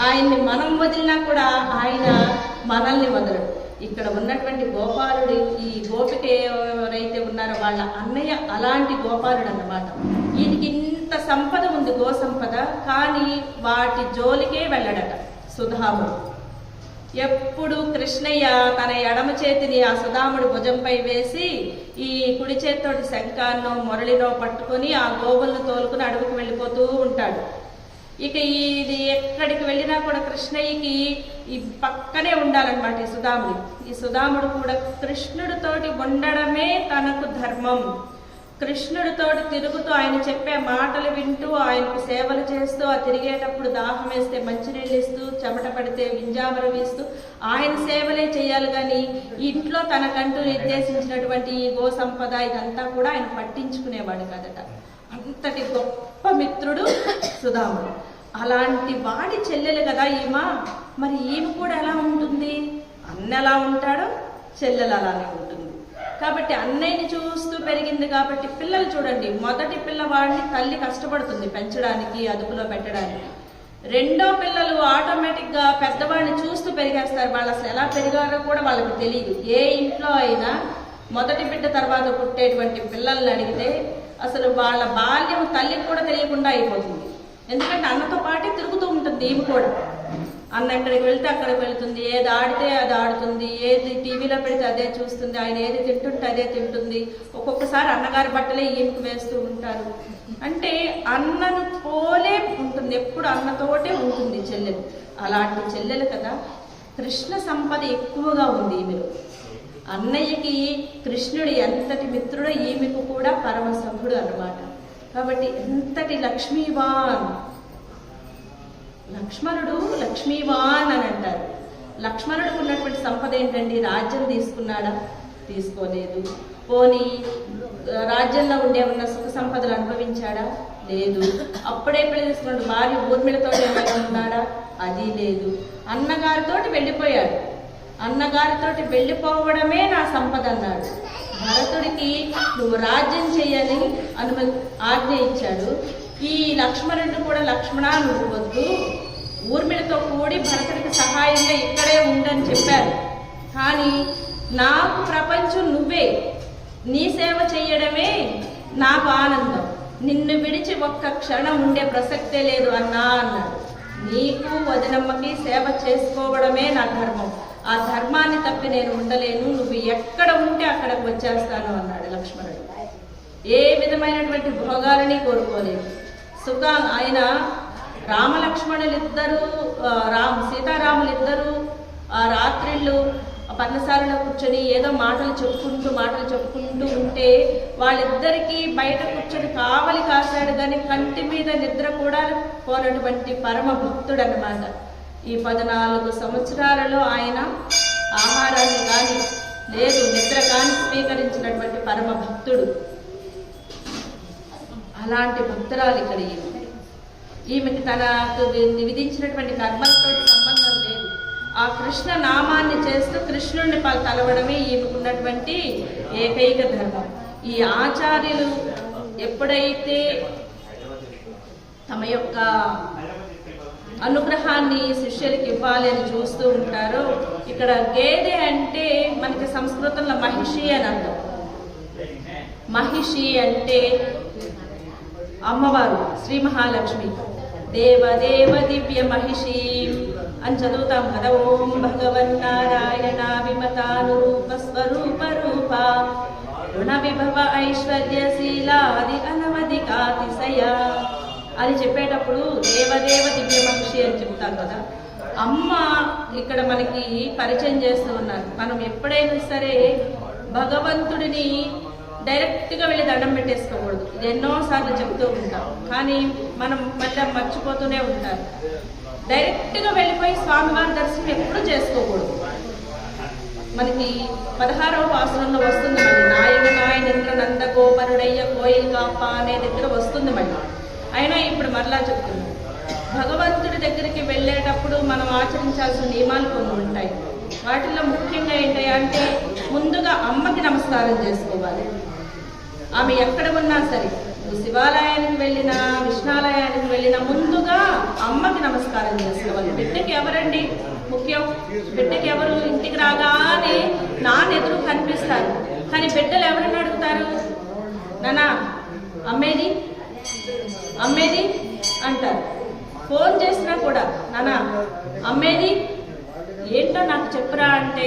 ఆయన్ని మనం వదిలినా కూడా ఆయన మనల్ని వదలడు. ఇక్కడ ఉన్నటువంటి గోపాలుడు, ఈ గోపిక ఎవరైతే ఉన్నారో వాళ్ళ అన్నయ్య అలాంటి గోపాలుడు అన్నమాట. ఈయనకి ఇంత సంపద ఉంది, గో సంపద, కానీ వాటి జోలికే వెళ్ళడట సుధాముడు. ఎప్పుడు కృష్ణయ్య తన ఎడమ చేతిని ఆ సుధాముడి భుజంపై వేసి ఈ కుడి చేతితోటి శంఖాన్నో మురళినో పట్టుకొని ఆ గోవులను తోలుకుని అడవికి వెళ్ళిపోతూ ఉంటాడు. ఇక ఇది ఎక్కడికి వెళ్ళినా కూడా కృష్ణయ్యకి ఈ పక్కనే ఉండాలన్నమాట ఈ సుధాముడు. ఈ సుధాముడు కూడా కృష్ణుడితోటి ఉండడమే తనకు ధర్మం. కృష్ణుడితోటి తిరుగుతూ ఆయన చెప్పే మాటలు వింటూ ఆయనకు సేవలు చేస్తూ, ఆ తిరిగేటప్పుడు దాహం వేస్తే మంచినీళ్ళు ఇస్తూ, చెమట పడితే వింజామరం ఇస్తూ ఆయన సేవలే చేయాలి. కానీ ఇంట్లో తనకంటూ నిర్దేశించినటువంటి ఈ గో సంపద ఇదంతా కూడా ఆయన పట్టించుకునేవాడు కదట. అంతటి గొప్ప మిత్రుడు సుధాముడు. అలాంటి వాడి చెల్లెలు కదా ఈమె. మరి ఈమె కూడా ఎలా ఉంటుంది, అన్న ఎలా ఉంటాడో చెల్లెలు అలానే ఉంటుంది. కాబట్టి అన్నయ్యని చూస్తూ పెరిగింది కాబట్టి పిల్లలు చూడండి, మొదటి పిల్లవాడిని తల్లి కష్టపడుతుంది పెంచడానికి, అదుపులో పెట్టడానికి. రెండో పిల్లలు ఆటోమేటిక్గా పెద్దవాడిని చూస్తూ పెరిగేస్తారు. వాళ్ళు అసలు ఎలా పెరిగారో కూడా వాళ్ళకి తెలియదు. ఏ ఇంట్లో అయినా మొదటి బిడ్డ తర్వాత పుట్టేటువంటి పిల్లల్ని అడిగితే అసలు వాళ్ళ బాల్యం తల్లికి కూడా తెలియకుండా అయిపోతుంది. ఎందుకంటే అన్నతో పాటే తిరుగుతూ ఉంటుంది ఈమె కూడా. అన్న ఎక్కడికి వెళ్తే అక్కడికి వెళ్తుంది, ఏది ఆడితే అది ఆడుతుంది, ఏది టీవీలో పెడితే అదే చూస్తుంది, ఆయన ఏది తింటుంటే అదే తింటుంది. ఒక్కొక్కసారి అన్నగారి బట్టలే ఈమెకు వేస్తూ ఉంటారు. అంటే అన్నను పోలే ఉంటుంది, ఎప్పుడు అన్నతోటే ఉంటుంది చెల్లెలు. అలాంటి చెల్లెలు కదా. కృష్ణ సంపద ఎక్కువగా ఉంది ఈమెలో. అన్నయ్యకి కృష్ణుడు ఎంతటి మిత్రుడో ఈమెకు కూడా పరమ సఖుడు అన్నమాట. కాబట్టి ఎంతటి లక్ష్మీవాన్. లక్ష్మణుడు లక్ష్మీవాన్ అని అంటారు. లక్ష్మణుడికి ఉన్నటువంటి సంపద ఏంటండి? రాజ్యం తీసుకున్నాడా? తీసుకోలేదు. పోనీ రాజ్యంలో ఉండే ఉన్న సుఖ సంపదలు అనుభవించాడా? లేదు. అప్పుడే పెళ్లి తీసుకున్నాడు. భార్య ఊర్మిళతో ఏమైనా ఉన్నాడా? అది లేదు. అన్నగారితోటి వెళ్ళిపోయాడు. అన్నగారితోటి వెళ్ళిపోవడమే నా సంపద అన్నాడు. భరతుడికి నువ్వు రాజ్యం చెయ్యని ఆజ్ఞ ఇచ్చాడు. ఈ లక్ష్మణుడు కూడా లక్ష్మణ నువ్వు వద్దు, ఊర్మిళతో కూడి భరతుడికి సహాయంగా ఇక్కడే ఉండని చెప్పారు. కానీ నాకు ప్రపంచం నువ్వే, నీ సేవ చెయ్యడమే నాకు ఆనందం, నిన్ను విడిచి ఒక్క క్షణం ఉండే ప్రసక్తే లేదు అన్నా అన్నాడు. నీకు వదినమ్మకి సేవ చేసుకోవడమే నా ధర్మం, ఆ ధర్మాన్ని తప్పి నేను ఉండలేను, నువ్వు ఎక్కడ ఉంటే అక్కడికి వచ్చేస్తాను అన్నాడు లక్ష్మణుడు. ఏ విధమైనటువంటి భోగాలని కోరుకోలేదు. ఆయన రామలక్ష్మణులిద్దరూ సీతారాములిద్దరూ ఆ రాత్రిళ్ళు పర్ణశాలలో కూర్చొని ఏదో మాటలు చెప్పుకుంటూ ఉంటే వాళ్ళిద్దరికీ బయట కూర్చొని కావలి కాశాడు, కానీ కంటి మీద నిద్ర కూడా పోనటువంటి పరమ భక్తుడు అన్నమాట. ఈ 14 సంవత్సరాలలో ఆయన ఆహారాన్ని కానీ లేదు, నిద్ర కానీ స్వీకరించినటువంటి పరమ భక్తుడు. అలాంటి భక్తురాలు ఇక్కడ ఈమెకి తనకు విధించినటువంటి కర్మలతో సంబంధం లేదు. ఆ కృష్ణ నామాన్ని చేస్తూ కృష్ణుడిని తలవడమే ఈమెకున్నటువంటి ఏకైక ధర్మం. ఈ ఆచార్యులు ఎప్పుడైతే తమ యొక్క అనుగ్రహాన్ని శిష్యులకి ఇవ్వాలి అని చూస్తూ ఉంటారో, ఇక్కడ గేదె అంటే మనకి సంస్కృతంలో మహిషి అని అర్థం. మహిషి అంటే అమ్మవారు శ్రీ మహాలక్ష్మి. దేవదేవ దివ్య మహిషి అని చదువుతాం కదా. ఓం భగవన్నారాయణ విమతానురూప స్వరూప రూప రుణ విభవ ఐశ్వర్యశీలాది అనవధికాతిశయ అని చెప్పేటప్పుడు దేవదేవ దివ్య మహిషి అని చెప్తారు కదా. అమ్మ ఇక్కడ మనకి పరిచయం చేస్తూ ఉన్నారు. మనం ఎప్పుడైనా సరే భగవంతుడిని డైరెక్ట్గా వెళ్ళి దండం పెట్టేసుకోకూడదు. ఇది ఎన్నోసార్లు చెప్తూ ఉంటాం, కానీ మనం మళ్ళీ మర్చిపోతూనే ఉంటారు. డైరెక్ట్గా వెళ్ళిపోయి స్వామివారి దర్శనం ఎప్పుడు చేసుకోకూడదు. మనకి 16వ వాసనంలో వస్తుంది మళ్ళీ నాయనేంద్ర నంద గోపరుడయ్య కోయిల్ కాప అనే దగ్గర వస్తుంది మళ్ళీ. అయినా ఇప్పుడు మరలా చెప్తున్నాం, భగవంతుడి దగ్గరికి వెళ్ళేటప్పుడు మనం ఆచరించాల్సిన నియమాలు కొన్ని ఉంటాయి. వాటిల్లో ముఖ్యంగా ఏంటంటే ముందుగా అమ్మకి నమస్కారం చేసుకోవాలి. ఆమె ఎక్కడ ఉన్నా సరే, శివాలయానికి వెళ్ళినా విష్ణాలయానికి వెళ్ళినా ముందుగా అమ్మకి నమస్కారం చేసుకోవాలి. బిడ్డకి ఎవరండి ముఖ్యం? బిడ్డకి ఎవరు? ఇంటికి రాగానే నాన్న ఎదురు కనిపిస్తారు, కానీ బిడ్డలు ఎవరిని అడుగుతారు? నానా అమ్మేది అమ్మేది అంటారు. ఫోన్ చేసినా కూడా నానా అమ్మేది ఏంటో నాకు చెప్పురా అంటే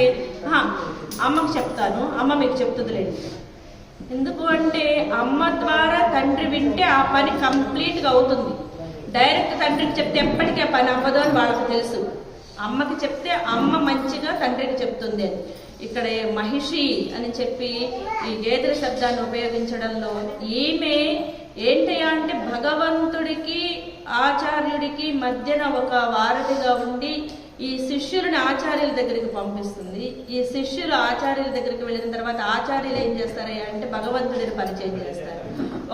అమ్మకు చెప్తాను, అమ్మ మీకు చెప్తుందిలేండి. ఎందుకు అంటే అమ్మ ద్వారా తండ్రి వింటే ఆ పని కంప్లీట్గా అవుతుంది. డైరెక్ట్ తండ్రికి చెప్తే ఎప్పటికీ ఆ పని అవ్వదు అని వాళ్ళకి తెలుసు. అమ్మకి చెప్తే అమ్మ మంచిగా తండ్రికి చెప్తుంది అని. ఇక్కడ మహిషి అని చెప్పి ఈ గేదెల శబ్దాన్ని ఉపయోగించడంలో ఈమె ఏంటయ్యా అంటే భగవంతుడికి ఆచార్యుడికి మధ్యన ఒక వారధిగా ఉండి ఈ శిష్యులని ఆచార్యుల దగ్గరికి పంపిస్తుంది. ఈ శిష్యులు ఆచార్యుల దగ్గరికి వెళ్ళిన తర్వాత ఆచార్యులు ఏం చేస్తారయ్యా అంటే భగవంతుడిని పరిచయం చేస్తారు.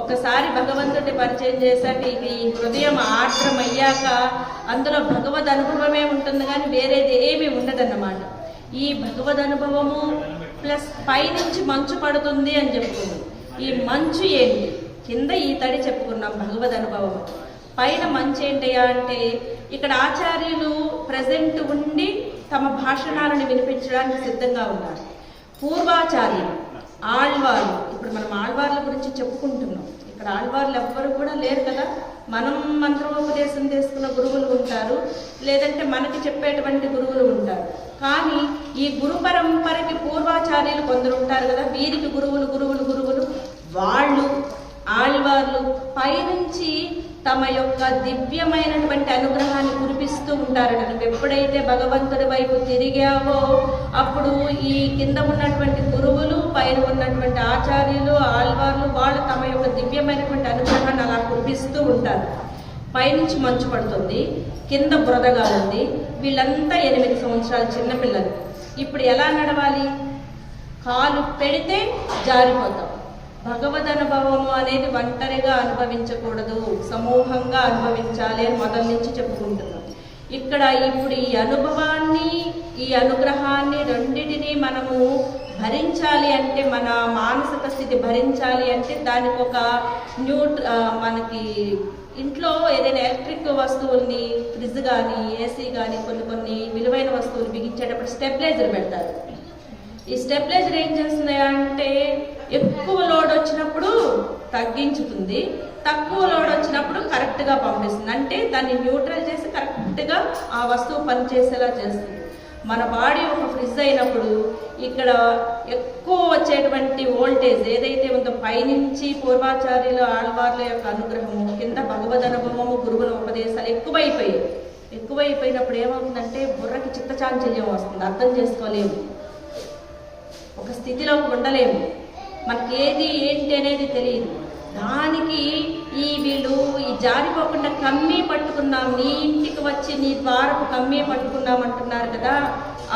ఒకసారి భగవంతుడిని పరిచయం చేశాక ఈ హృదయం ఆర్ద్రమయ్యాక అందులో భగవద్ అనుభవమే ఉంటుంది, కానీ వేరేది ఏమీ ఉండదన్నమాట. ఈ భగవద్ అనుభవము ప్లస్ పైనుంచి మంచు పడుతుంది అని చెప్పుకున్నాం. ఈ మంచు ఏంటి? కింద ఈ తడి చెప్పుకున్నాం భగవద్ అనుభవం. పైన మంచు ఏంటయ్యా అంటే ఇక్కడ ఆచార్యులు ప్రజెంట్ ఉండి తమ భాషణాలను వినిపించడానికి సిద్ధంగా ఉన్నారు. పూర్వాచార్యులు ఆళ్వార్లు, ఇప్పుడు మనం ఆళ్వార్ల గురించి చెప్పుకుంటున్నాం. ఇక్కడ ఆళ్వార్లు ఎవ్వరు కూడా లేరు కదా. మనం మంత్రోపదేశం చేసుకున్న గురువులు ఉంటారు, లేదంటే మనకి చెప్పేటువంటి గురువులు ఉంటారు. కానీ ఈ గురు పరంపరకి పూర్వాచార్యులు కొందరు ఉంటారు కదా, వీరికి గురువులు గురువులు గురువులు వాళ్ళు ఆళ్వార్లు పైనుంచి తమ యొక్క దివ్యమైనటువంటి అనుగ్రహాన్ని కురిపిస్తూ ఉంటారట. నువ్వు ఎప్పుడైతే భగవంతుడి వైపు తిరిగావో అప్పుడు ఈ కింద ఉన్నటువంటి గురువులు, పైన ఉన్నటువంటి ఆచార్యులు, ఆళ్వార్లు వాళ్ళు తమ యొక్క దివ్యమైనటువంటి అనుగ్రహాన్ని అలా కురిపిస్తూ ఉంటారు. పైనుంచి మంచు పడుతుంది, కింద బురదగా ఉంది. వీళ్ళంతా 8 సంవత్సరాల చిన్నపిల్లలు. ఇప్పుడు ఎలా నడవాలి? కాలు పెడితే జారిపోతాం. భగవద్ అనుభవము అనేది ఒంటరిగా అనుభవించకూడదు, సమూహంగా అనుభవించాలి అని మొదటి నుంచి చెప్పుకుంటున్నాం. ఇక్కడ ఇప్పుడు ఈ అనుభవాన్ని, ఈ అనుగ్రహాన్ని రెండింటినీ మనము భరించాలి అంటే, మన మానసిక స్థితి భరించాలి అంటే దానికి ఒక మనకి ఇంట్లో ఏదైనా ఎలక్ట్రిక్ వస్తువుల్ని, ఫ్రిడ్జ్ కానీ ఏసీ కానీ కొన్ని విలువైన వస్తువులు బిగించేటప్పుడు స్టెబిలైజర్ పెడతారు. ఈ స్టెబిలైజర్ ఏం చేస్తుంది అంటే ఎక్కువ లోడ్ వచ్చినప్పుడు తగ్గించుతుంది, తక్కువ లోడ్ వచ్చినప్పుడు కరెక్ట్గా పంపిస్తుంది. అంటే దాన్ని న్యూట్రల్ చేసి కరెక్ట్గా ఆ వస్తువు పనిచేసేలా చేస్తుంది. మన బాడీ ఒక ఫ్రిడ్జ్ అయినప్పుడు ఇక్కడ ఎక్కువ వచ్చేటువంటి వోల్టేజ్ ఏదైతే ఉందో పైనుంచి పూర్వాచార్యులు ఆళ్వార్ల యొక్క అనుగ్రహము, కింద భగవద్ అనుభవము, గురువుల ఉపదేశాలు ఎక్కువైపోయినప్పుడు ఏమవుతుందంటే బుర్రకి చిత్తచాంచల్యం వస్తుంది, అర్థం చేసుకోలేము, ఒక స్థితిలోకి ఉండలేము, మనకి ఏది ఏంటి అనేది తెలియదు. దానికి వీళ్ళు ఈ జారిపోకుండా కమ్మి పట్టుకున్నాం, నీ ఇంటికి వచ్చి నీ ద్వారకు కమ్మి పట్టుకున్నాం అంటున్నారు కదా,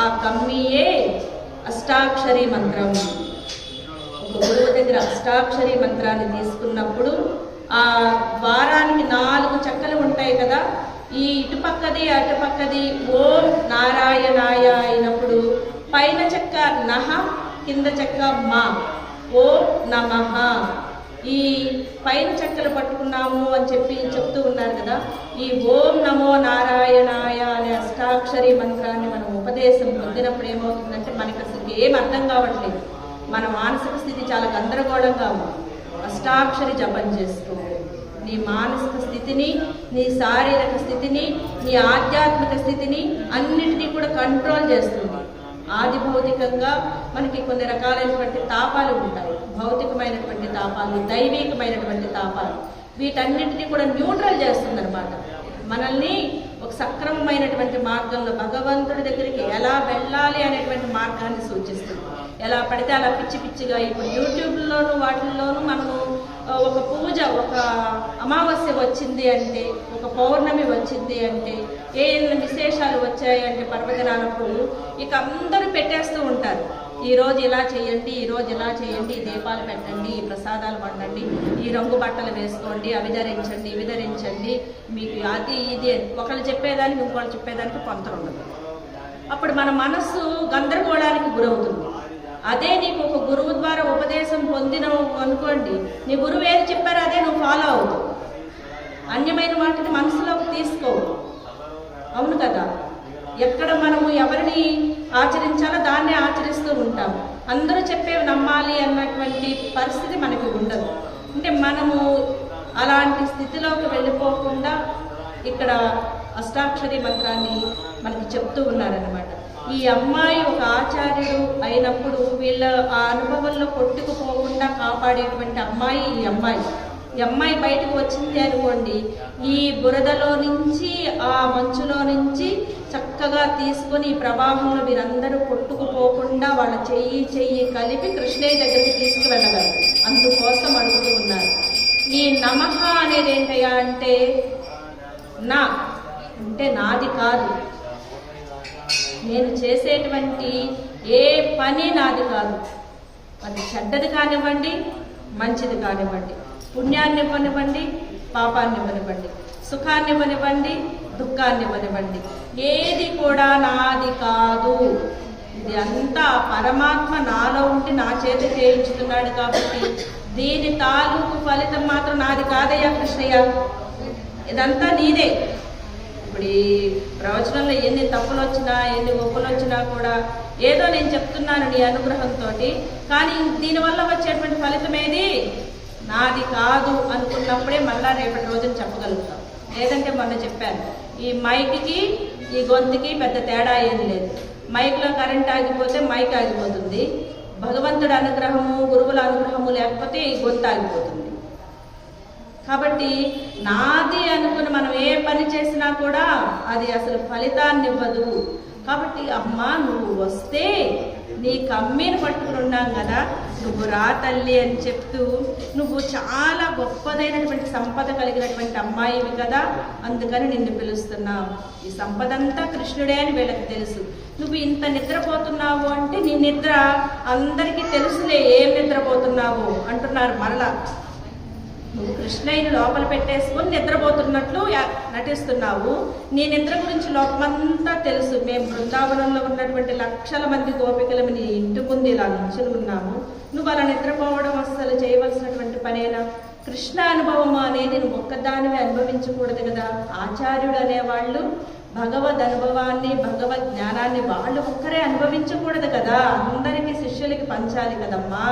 ఆ కమ్మియే అష్టాక్షరి మంత్రం. ఒక గురువు దగ్గర అష్టాక్షరి మంత్రాన్ని తీసుకున్నప్పుడు ఆ ద్వారానికి 4 చెక్కలు ఉంటాయి కదా, ఈ ఇటుపక్కది అటుపక్కది ఓం నారాయణాయ అయినప్పుడు పైన చెక్క నహ, కింద చెక్క మా, ఓం నమః. ఈ పైన చెక్కలు పట్టుకున్నాము అని చెప్తూ ఉన్నారు కదా. ఈ ఓం నమో నారాయణాయ అనే అష్టాక్షరి మంత్రాన్ని మనం ఉపదేశం పొందినప్పుడు ఏమవుతుందంటే మనకి అసలు ఏం అర్థం కావట్లేదు, మన మానసిక స్థితి చాలా గందరగోళంగా ఉంది. అష్టాక్షరి జపం చేసుకో, నీ మానసిక స్థితిని, నీ శారీరక స్థితిని, నీ ఆధ్యాత్మిక స్థితిని అన్నిటినీ కూడా కంట్రోల్ చేస్తుంది. ఆది భౌతికంగా మనకి కొన్ని రకాలైనటువంటి తాపాలు ఉంటాయి, భౌతికమైనటువంటి తాపాలు, దైవికమైనటువంటి తాపాలు. వీటన్నిటినీ కూడా న్యూట్రల్ చేస్తుంది అనమాట. మనల్ని ఒక సక్రమమైనటువంటి మార్గంలో భగవంతుడి దగ్గరికి ఎలా వెళ్ళాలి అనేటువంటి మార్గాన్ని సూచిస్తుంది. ఎలా పడితే అలా పిచ్చి పిచ్చిగా ఇప్పుడు యూట్యూబ్లోను వాటిల్లోనూ మనము ఒక పూజ, ఒక అమావాస్య వచ్చింది అంటే, ఒక పౌర్ణమి వచ్చింది అంటే, ఏమైనా విశేషాలు వచ్చాయి అంటే పర్వదినాలప్పుడు ఇక అందరూ పెట్టేస్తూ ఉంటారు. ఈరోజు ఇలా చేయండి, ఈరోజు ఇలా చేయండి, దీపాలు పెట్టండి, ఈ ప్రసాదాలు వండండి, ఈ రంగు బట్టలు వేసుకోండి, అవి ధరించండి, ఇవి ధరించండి, మీకు అది ఇది ఒకళ్ళు చెప్పేదానికి ఇంకోళ్ళు చెప్పేదానికి పొంతన ఉండదు. అప్పుడు మన మనస్సు గందరగోళానికి గురవుతుంది. అదే నీకు ఒక గురువు ద్వారా ఉపదేశం పొందినవు అనుకోండి, నీ గురువు ఏది చెప్పారో అదే నువ్వు ఫాలో అవుతావు, అన్యమైన వాటిని మనసులోకి తీసుకోవు. అవును కదా. ఎక్కడ మనము ఎవరిని ఆచరించాలో దాన్నే ఆచరిస్తూ ఉంటాము. అందరూ చెప్పేవి నమ్మాలి అన్నటువంటి పరిస్థితి మనకి ఉండదు. అంటే మనము అలాంటి స్థితిలోకి వెళ్ళిపోకుండా ఇక్కడ అష్టాక్షరి మంత్రాన్ని మనకి చెప్తూ ఉన్నారనమాట. ఈ అమ్మాయి ఒక ఆచార్యుడు అయినప్పుడు వీళ్ళ ఆ అనుభవంలో కొట్టుకుపోకుండా కాపాడేటువంటి అమ్మాయి ఈ అమ్మాయి బయటకు వచ్చింది అనుకోండి, ఈ బురదలో నుంచి ఆ మంచులో నుంచి చక్కగా తీసుకొని ఈ ప్రవాహంలో వీరందరూ కొట్టుకుపోకుండా వాళ్ళ చెయ్యి కలిపి కృష్ణయ్య దగ్గరికి తీసుకువెళ్ళగలరు. అందుకోసం అడుగుతూ ఉన్నారు. ఈ నమః అనేది ఏంటయ్యా అంటే, నా అంటే నాది కాదు, నేను చేసేటువంటి ఏ పని నాది కాదు. అది చెడ్డది కానివ్వండి, మంచిది కానివ్వండి, పుణ్యాన్ని ఇవ్వనివ్వండి, పాపాన్ని ఇవ్వనివ్వండి, సుఖాన్ని ఇవ్వనివ్వండి, దుఃఖాన్ని ఇవ్వనివ్వండి, ఏది కూడా నాది కాదు. ఇది పరమాత్మ నాలో ఉండి నా చేత చేయించుతున్నాడు కాబట్టి దీని తాలూకు ఫలితం మాత్రం నాది కాదయ్యా కృష్ణయ్య, ఇదంతా నీదే. ఇప్పుడు ఈ ప్రవచనంలో ఎన్ని తప్పులు వచ్చినా ఎన్ని ఒప్పులు వచ్చినా కూడా ఏదో నేను చెప్తున్నాను నీ అనుగ్రహంతో, కానీ దీనివల్ల వచ్చేటువంటి ఫలితం ఏది నాది కాదు అనుకున్నప్పుడే మళ్ళా రేపటి రోజున చెప్పగలుగుతాం. లేదంటే మొన్న చెప్పాను, ఈ మైక్కి ఈ గొంతుకి పెద్ద తేడా ఏం లేదు. మైక్లో కరెంట్ ఆగిపోతే మైక్ ఆగిపోతుంది, భగవంతుడి అనుగ్రహము గురువుల అనుగ్రహము లేకపోతే ఈ గొంతు ఆగిపోతుంది. కాబట్టి నాది అనుకుని మనం ఏ పని చేసినా కూడా అది అసలు ఫలితాన్ని ఇవ్వదు. కాబట్టి అమ్మ నువ్వు వస్తే నీ కమ్మీని పట్టుకుని ఉన్నాం కదా, నువ్వు రా తల్లి అని చెప్తూ, నువ్వు చాలా గొప్పదైనటువంటి సంపద కలిగినటువంటి అమ్మాయివి కదా, అందుకని నిన్ను పిలుస్తున్నావు. ఈ సంపద అంతా కృష్ణుడే అని వీళ్ళకి తెలుసు. నువ్వు ఇంత నిద్రపోతున్నావు అంటే నీ నిద్ర అందరికీ తెలుసులే, ఏం నిద్రపోతున్నావు అంటున్నారు. మరలా నువ్వు కృష్ణయ్యని లోపల పెట్టేసుకొని నిద్రపోతున్నట్లు నటిస్తున్నావు. నీ నిద్ర గురించి లోకమంతా తెలుసు. మేము బృందావనంలో ఉన్నటువంటి లక్షల మంది గోపికలము నీ ఇంటి ముందు ఇలా నుంచుని ఉన్నాము. నువ్వు అలా నిద్రపోవడం అసలు చేయవలసినటువంటి పనేనా? కృష్ణ అనుభవము అనేది నువ్వు ఒక్కదానివే అనుభవించకూడదు కదా. ఆచార్యుడు అనేవాళ్ళు భగవద్ అనుభవాన్ని భగవద్ జ్ఞానాన్ని వాళ్ళు ఒక్కరే అనుభవించకూడదు కదా, అందరికీ శిష్యులకి పంచాలి కదమ్మా.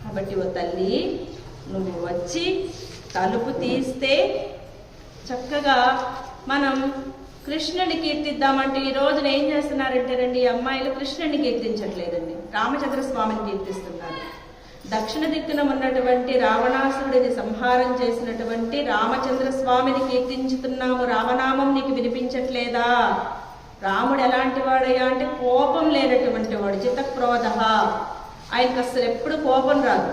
కాబట్టి ఓ తల్లి నువ్వు వచ్చి తలుపు తీస్తే చక్కగా మనం కృష్ణుని కీర్తిద్దామంటే ఈ రోజున ఏం చేస్తున్నారంటే రండి, ఈ అమ్మాయిలు కృష్ణుని కీర్తించట్లేదండి, రామచంద్ర స్వామిని కీర్తిస్తున్నారు. దక్షిణ దిక్కున ఉన్నటువంటి రావణాసురుడిని సంహారం చేసినటువంటి రామచంద్ర స్వామిని కీర్తించుతున్నాము. రామనామం నీకు వినిపించట్లేదా? రాముడు ఎలాంటి వాడయ్యా అంటే కోపం లేనటువంటి వాడు, చిత్తక్రోధ. ఆయనకు అసలు ఎప్పుడు కోపం రాదు.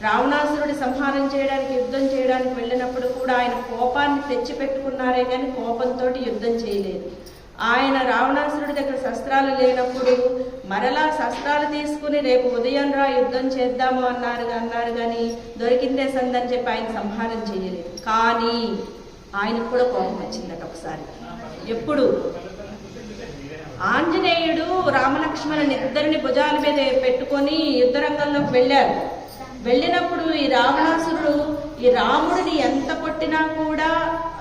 రావణాసురుడి సంహారం చేయడానికి యుద్ధం చేయడానికి వెళ్ళినప్పుడు కూడా ఆయన కోపాన్ని తెచ్చిపెట్టుకున్నారే కానీ కోపంతో యుద్ధం చేయలేదు. ఆయన రావణాసురుడి దగ్గర శస్త్రాలు లేనప్పుడు మరలా శస్త్రాలు తీసుకుని రేపు ఉదయం రా యుద్ధం చేద్దాము అన్నారు కానీ దొరికిందే సందని చెప్పి ఆయన సంహారం చేయలేదు. కానీ ఆయనకు కూడా కోపం వచ్చిందట ఒకసారి. ఎప్పుడు? ఆంజనేయుడు రామలక్ష్మణుని ఇద్దరిని భుజాల మీద పెట్టుకొని యుద్ధరంగంలోకి వెళ్ళారు. వెళ్ళినప్పుడు ఈ రావణాసురుడు ఈ రాముడిని ఎంత కొట్టినా కూడా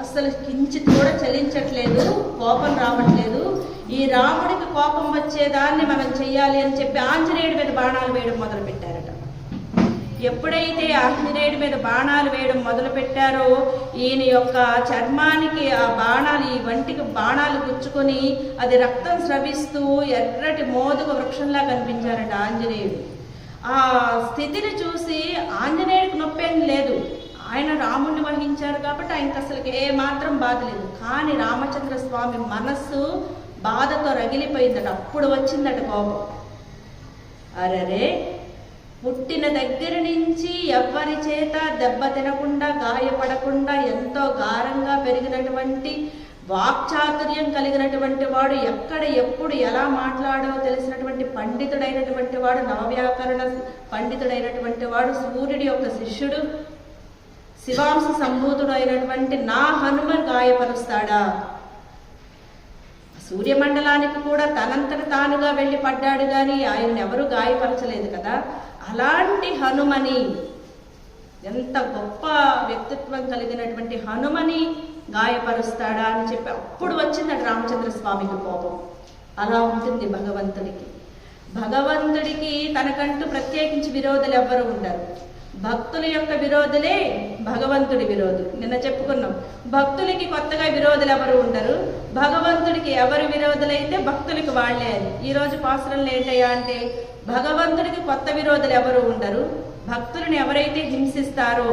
అసలు కించిత్ కూడా చలించట్లేదు, కోపం రావట్లేదు. ఈ రాముడికి కోపం వచ్చేదాన్ని మనం చెయ్యాలి అని చెప్పి ఆంజనేయుడి మీద బాణాలు వేయడం మొదలు పెట్టారట. ఎప్పుడైతే ఆంజనేయుడి మీద బాణాలు వేయడం మొదలు పెట్టారో ఈయన యొక్క చర్మానికి ఆ బాణాలు, ఈ వంటికి బాణాలు గుచ్చుకొని అది రక్తం స్రవిస్తూ ఎర్రటి మోదుగ వృక్షంలా కనిపించారట ఆంజనేయుడు. ఆ స్థితిని చూసి ఆంజనేయుడికి నొప్పేం లేదు, ఆయన రాముడిని వహించారు కాబట్టి ఆయనకు అసలు ఏమాత్రం బాధ లేదు. కానీ రామచంద్ర స్వామి మనస్సు బాధతో రగిలిపోయిందట. అప్పుడు వచ్చిందట కోపం. అరరే, పుట్టిన దగ్గర నుంచి ఎవ్వరి చేత దెబ్బ తినకుండా గాయపడకుండా ఎంతో గారంగా పెరిగినటువంటి వాక్చాతుర్యం కలిగినటువంటి వాడు, ఎక్కడ ఎప్పుడు ఎలా మాట్లాడో తెలిసినటువంటి పండితుడైనటువంటి వాడు, నవవ్యాకరణ పండితుడైనటువంటి వాడు, సూర్యుడి యొక్క శిష్యుడు, శివాంశ సంభూతుడు అయినటువంటి నా హనుమన్ గాయపరుస్తాడా? సూర్యమండలానికి కూడా తనంతట తానుగా వెళ్ళి పడ్డాడు కానీ ఆయన ఎవరు గాయపరచలేదు కదా. అలాంటి హనుమని, ఎంత గొప్ప వ్యక్తిత్వం కలిగినటువంటి హనుమని గాయపరుస్తాడా అని చెప్పి అప్పుడు వచ్చిందట రామచంద్ర స్వామికి కోపం. అలా ఉంటుంది భగవంతుడికి. భగవంతుడికి తనకంటూ ప్రత్యేకించి విరోధులు ఎవ్వరు ఉండరు. భక్తుల యొక్క విరోధులే భగవంతుడి విరోధులు. నిన్న చెప్పుకున్నాం, భక్తులకి కొత్తగా విరోధులు ఎవరు ఉండరు, భగవంతుడికి ఎవరు విరోధులైతే భక్తులకి వాళ్లే అని. ఈరోజు పాసురంలో ఏంటయ్యా అంటే భగవంతుడికి కొత్త విరోధులు ఎవరు ఉండరు, భక్తులను ఎవరైతే హింసిస్తారో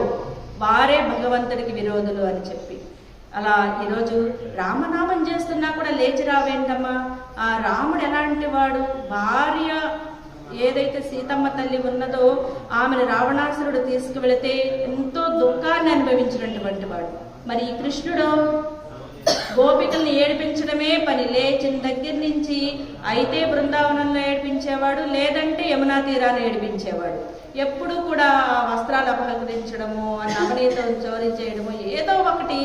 వారే భగవంతుడికి విరోధులు అని చెప్పి. అలా ఈరోజు రామనామం చేస్తున్నా కూడా లేచి రావేంటమ్మా? ఆ రాముడు ఎలాంటి వాడు? భార్య ఏదైతే సీతమ్మ తల్లి ఉన్నదో ఆమెను రావణాసురుడు తీసుకువెళితే ఎంతో దుఃఖాన్ని అనుభవించినటువంటి వాడు. మరి ఈ కృష్ణుడు గోపికల్ని ఏడిపించడమే పని. లేచిన దగ్గర నుంచి అయితే బృందావనంలో ఏడిపించేవాడు, లేదంటే యమునా తీరాన్ని ఏడిపించేవాడు. ఎప్పుడూ కూడా వస్త్రాలు అపహరించడము, నవనీతం చోరీ చేయడము, ఏదో ఒకటి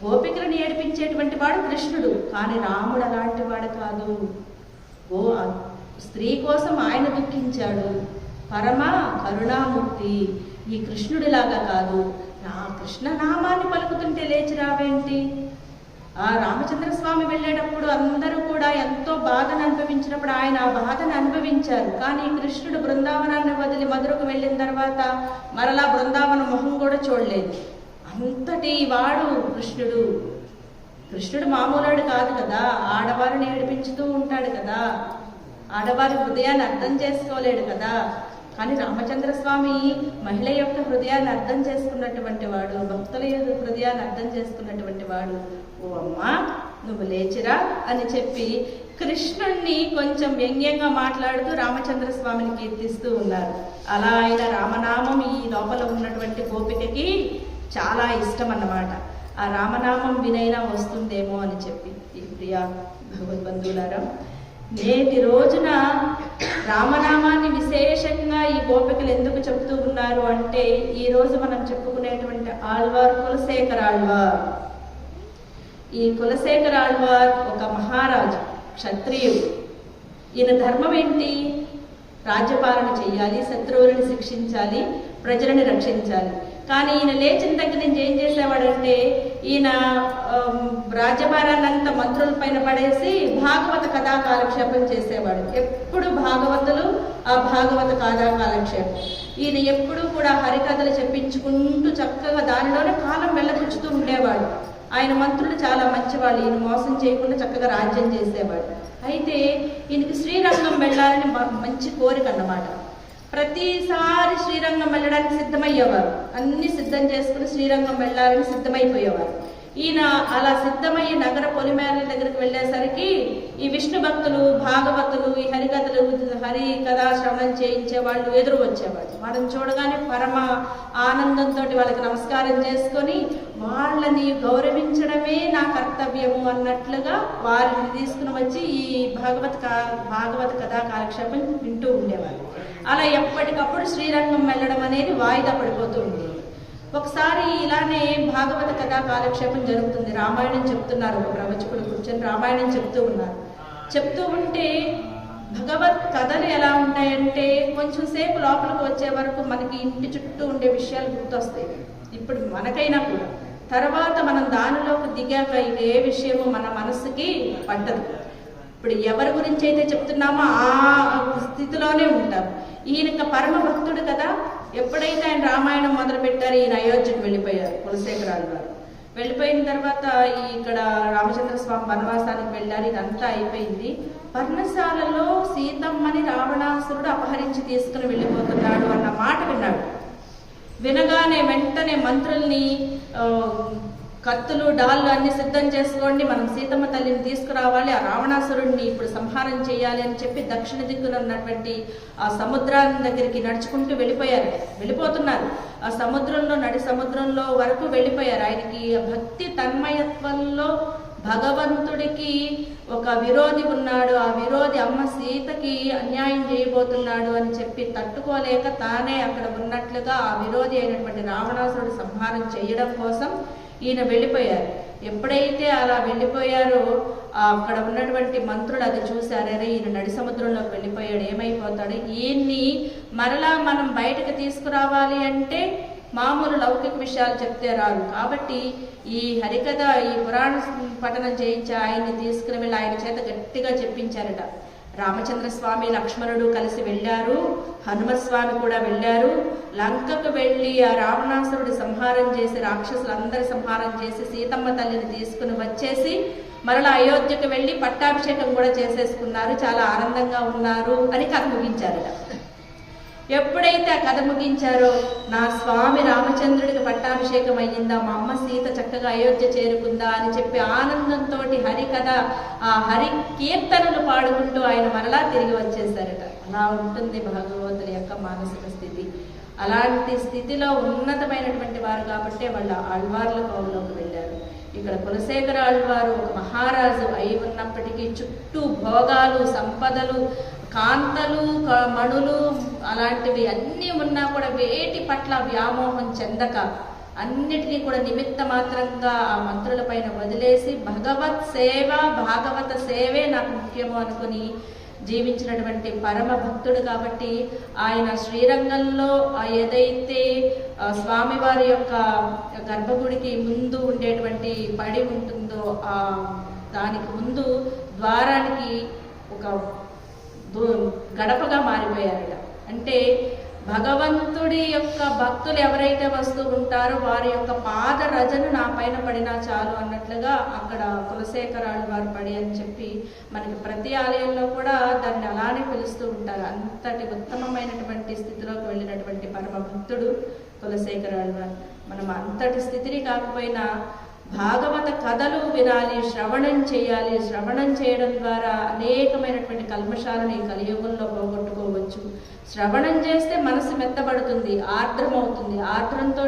గోపికలను ఏడిపించేటువంటి వాడు కృష్ణుడు. కానీ రాముడు అలాంటి వాడు కాదు. స్త్రీ కోసం ఆయన దుఃఖించాడు. పరమ కరుణామూర్తి. ఈ కృష్ణుడిలాగా కాదు, నా కృష్ణ నామాన్ని పలుకుతుంటే లేచి రావేంటి? ఆ రామచంద్రస్వామి వెళ్ళేటప్పుడు అందరూ కూడా ఎంతో బాధను అనుభవించినప్పుడు ఆయన ఆ బాధను అనుభవించారు. కానీ కృష్ణుడు బృందావనాన్ని వదిలి మధురకు వెళ్ళిన తర్వాత మరలా బృందావన మొహం కూడా చూడలేదు. అంతటి వాడు కృష్ణుడు. కృష్ణుడు మామూలుడు కాదు కదా, ఆడవారిని ఏడిపించుతూ ఉంటాడు కదా, ఆడవారి హృదయాన్ని అర్థం చేసుకోలేడు కదా. కానీ రామచంద్రస్వామి మహిళ యొక్క హృదయాన్ని అర్థం చేసుకున్నటువంటి వాడు, భక్తుల యొక్క హృదయాన్ని అర్థం చేసుకున్నటువంటి వాడు. ఓ అమ్మా, నువ్వు లేచిరా అని చెప్పి కృష్ణుణ్ణి కొంచెం వ్యంగ్యంగా మాట్లాడుతూ రామచంద్రస్వామిని కీర్తిస్తూ ఉన్నారు. అలా ఆయన రామనామం ఈ లోపల ఉన్నటువంటి గోపికకి చాలా ఇష్టం అన్నమాట. ఆ రామనామం వినైనా వస్తుందేమో అని చెప్పి. ఈ ప్రియా భగవద్బంధువులారా, నేటి రోజున రామనామాన్ని విశేషంగా ఈ గోపికలు ఎందుకు చెప్తూ ఉన్నారు అంటే, ఈ రోజు మనం చెప్పుకునేటువంటి ఆళ్వార్ కులశేఖర ఆళ్వార్. ఈ కులశేఖర ఆళ్వార్ ఒక మహారాజు, క్షత్రియుడు. ఈయన ధర్మం ఏంటి? రాజ్యపాలన చెయ్యాలి, శత్రువులను శిక్షించాలి, ప్రజలను రక్షించాలి. కానీ ఈయన లేచిన దగ్గర నుంచి ఏం చేసేవాడంటే, ఈయన రాజ్యభారాన్ని అంతా మంత్రుల పైన పడేసి భాగవత కథా కాలక్షేపం చేసేవాడు. ఎప్పుడు భాగవతులు, ఆ భాగవత కథా కాలక్షేపం. ఈయన ఎప్పుడు కూడా హరికథలు చెప్పించుకుంటూ చక్కగా దానిలోనే కాలం వెళ్ళబుచ్చుతూ ఉండేవాడు. ఆయన మంత్రులు చాలా మంచివాళ్ళు, ఈయన మోసం చేయకుండా చక్కగా రాజ్యం చేసేవాడు. అయితే ఈయనకి శ్రీరంగం వెళ్ళాలని మంచి కోరిక అన్నమాట. ప్రతిసారి శ్రీరంగం వెళ్ళడానికి సిద్ధమయ్యేవారు, అన్ని సిద్ధం చేసుకుని శ్రీరంగం వెళ్ళాలని సిద్ధమైపోయేవారు. ఈయన అలా సిద్ధమయ్యి నగర పొలిమేరల దగ్గరికి వెళ్ళేసరికి ఈ విష్ణు భక్తులు, భాగవతులు, ఈ హరికథలు, హరి కథా శ్రవణం చేయించే వాళ్ళు ఎదురు వచ్చేవాళ్ళు. వాళ్ళని చూడగానే పరమ ఆనందంతో వాళ్ళకి నమస్కారం చేసుకొని వాళ్ళని గౌరవించడమే నా కర్తవ్యము అన్నట్లుగా వారిని తీసుకుని వచ్చి ఈ భాగవత కథా కాలక్షేపం వింటూ ఉండేవారు. అలా ఎప్పటికప్పుడు శ్రీరంగం వెళ్ళడం అనేది వాయిదా పడిపోతూ ఉండేది. ఒకసారి ఇలానే భాగవత కథా కాలక్షేపం జరుగుతుంది. రామాయణం చెప్తున్నారు, ఒక ప్రవచకుడు కూర్చొని రామాయణం చెప్తూ ఉన్నారు. చెప్తూ ఉంటే భగవత్ కథలు ఎలా ఉంటాయంటే, కొంచెం సేపు లోపలికి వచ్చే వరకు మనకి ఇంటి చుట్టూ ఉండే విషయాలు గుర్తొస్తాయి. ఇప్పుడు మనకైనా కూడా తర్వాత మనం దానిలోకి దిగాక ఏ విషయము మన మనసుకి పడ్డదు. ఇప్పుడు ఎవరి గురించి అయితే చెప్తున్నామో ఆ స్థితిలోనే ఉంటాం. ఈయన పరమ భక్తుడు కదా. ఎప్పుడైతే ఆయన రామాయణం మొదలు పెట్టారు, ఈయన అయోధ్యకు వెళ్ళిపోయారు కులశేఖరాలు గారు. వెళ్ళిపోయిన తర్వాత ఇక్కడ రామచంద్ర స్వామి వనవాసానికి వెళ్ళారు. ఇదంతా అయిపోయింది. పర్ణశాలలో సీతమ్మని రావణాసురుడు అపహరించి తీసుకుని వెళ్ళిపోతున్నాడు అన్న మాట విన్నాడు. వినగానే వెంటనే మంత్రుల్ని కత్తులు, డాళ్ళు అన్ని సిద్ధం చేసుకోండి, మనం సీతమ్మ తల్లిని తీసుకురావాలి, ఆ రావణాసురుడిని ఇప్పుడు సంహారం చేయాలి అని చెప్పి దక్షిణ దిక్కున ఉన్నటువంటి ఆ సముద్రాన్ని దగ్గరికి నడుచుకుంటూ వెళ్ళిపోతున్నారు. ఆ సముద్రంలో నడి సముద్రంలో వరకు వెళ్ళిపోయారు. ఆయనకి భక్తి తన్మయత్వంలో భగవంతుడికి ఒక విరోధి ఉన్నాడు, ఆ విరోధి అమ్మ సీతకి అన్యాయం చేయబోతున్నాడు అని చెప్పి తట్టుకోలేక తానే అక్కడ ఉన్నట్లుగా ఆ విరోధి అయినటువంటి రావణాసురుడు సంహారం చేయడం కోసం ఈయన వెళ్ళిపోయారు. ఎప్పుడైతే అలా వెళ్ళిపోయారో అక్కడ ఉన్నటువంటి మంత్రులు అది చూశారే, ఈయన నడి సముద్రంలోకి వెళ్ళిపోయాడు, ఏమైపోతాడు, ఈయన్ని మరలా మనం బయటకు తీసుకురావాలి అంటే మామూలు లౌకిక విషయాలు చెప్తే రారు. కాబట్టి ఈ హరికథ, ఈ పురాణ పఠనం చేయించి ఆయన్ని తీసుకుని వెళ్ళి ఆయన చేత గట్టిగా చెప్పించారట. రామచంద్ర స్వామి, లక్ష్మణుడు కలిసి వెళ్ళారు, హనుమస్వామి కూడా వెళ్ళారు. లంకకు వెళ్ళి ఆ రావణాసురుడి సంహారం చేసి, రాక్షసులందరి సంహారం చేసి సీతమ్మ తల్లిని తీసుకుని వచ్చేసి మరలా అయోధ్యకు వెళ్ళి పట్టాభిషేకం కూడా చేసేసుకున్నారు, చాలా ఆనందంగా ఉన్నారు అని కథ ముగించారట. ఎప్పుడైతే ఆ కథ ముగించారో, నా స్వామి రామచంద్రుడికి పట్టాభిషేకం అయ్యిందా, మా అమ్మ సీత చక్కగా అయోధ్య చేరుకుందా అని చెప్పి ఆనందంతో హరి కథ, ఆ హరి కీర్తనలు పాడుకుంటూ ఆయన మరలా తిరిగి వచ్చేసారట. అలా ఉంటుంది భగవంతుల యొక్క మానసిక స్థితి. అలాంటి స్థితిలో ఉన్నతమైనటువంటి వారు కాబట్టి వాళ్ళ ఆళ్వార్ల కోవలోకి వెళ్ళారు. ఇక్కడ కులశేఖర ఆళ్వారు ఒక మహారాజు అయి ఉన్నప్పటికీ చుట్టూ భోగాలు, సంపదలు, కాంతలు, మణులు అలాంటివి అన్నీ ఉన్నా కూడా వేటి పట్ల వ్యామోహం చెందక అన్నిటినీ కూడా నిమిత్త మాత్రంగా ఆ మంత్రుల పైన వదిలేసి భగవత్ సేవ, భాగవత సేవే నాకు ముఖ్యము అనుకుని జీవించినటువంటి పరమ భక్తుడు కాబట్టి ఆయన శ్రీరంగంలో ఏదైతే స్వామివారి యొక్క గర్భగుడికి ముందు ఉండేటువంటి పడి ఉంటుందో దానికి ముందు ద్వారానికి ఒక గడపగా మారిపోయారట. అంటే భగవంతుడి యొక్క భక్తులు ఎవరైతే వస్తూ ఉంటారో వారి యొక్క పాద రజను నా పైన పడినా చాలు అన్నట్లుగా అక్కడ కులశేఖరాలు వారు పడి అని చెప్పి మనకి ప్రతి ఆలయంలో కూడా దాన్ని అలానే పిలుస్తూ ఉంటారు. అంతటి ఉత్తమమైనటువంటి స్థితిలోకి వెళ్ళినటువంటి పరమ భక్తుడు కులశేఖరాలు వారు. మనం అంతటి స్థితిని కాకపోయినా భాగవత కథలు వినాలి, శ్రవణం చేయాలి. శ్రవణం చేయడం ద్వారా అనేకమైనటువంటి కల్మషాలను ఈ కలియుగంలో పోగొట్టుకోవచ్చు. శ్రవణం చేస్తే మనసు మెత్తబడుతుంది, ఆర్ద్రమవుతుంది. ఆర్ద్రంతో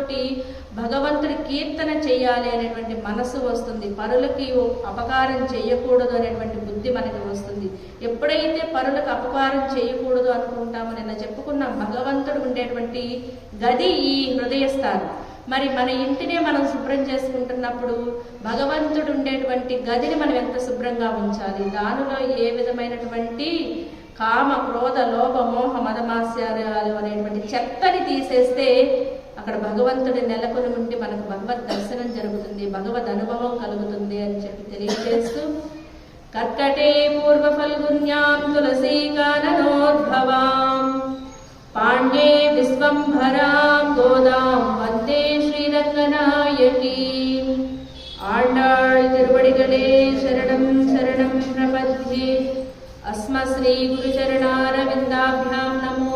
భగవంతుడి కీర్తన చేయాలి అనేటువంటి మనసు వస్తుంది. పరులకి అపకారం చేయకూడదు అనేటువంటి బుద్ధి మనకి వస్తుంది. ఎప్పుడైతే పరులకు అపకారం చేయకూడదు అనుకుంటామో, నిన్న చెప్పుకున్నాం, భగవంతుడు ఉండేటువంటి గది ఈ హృదయస్థానం. మరి మన ఇంటినే మనం శుభ్రం చేసుకుంటున్నప్పుడు భగవంతుడు ఉండేటువంటి గదిని మనం ఎంత శుభ్రంగా ఉంచాలి. దానిలో ఏ విధమైనటువంటి కామ, క్రోధ, లోభ, మోహ, మదమాత్సర్యాలు అనేటువంటి చెత్తని తీసేస్తే అక్కడ భగవంతుడి నెలకొని ఉండి మనకు భగవద్ దర్శనం జరుగుతుంది, భగవద్ అనుభవం కలుగుతుంది అని చెప్పి తెలియజేస్తూ, కర్కటే పూర్వ ఫల్గున్యాం తులసీ కాననోద్భవాం పాండ్యే విశ్వంభరాం గోదాం వందే శ్రీరంగనాయకీ. ఆండాళ్ తిరువడిగలే శరణం శరణం ప్రపద్యే. అస్మ శ్రీ గురుచరణారవిందాభ్యాం నమో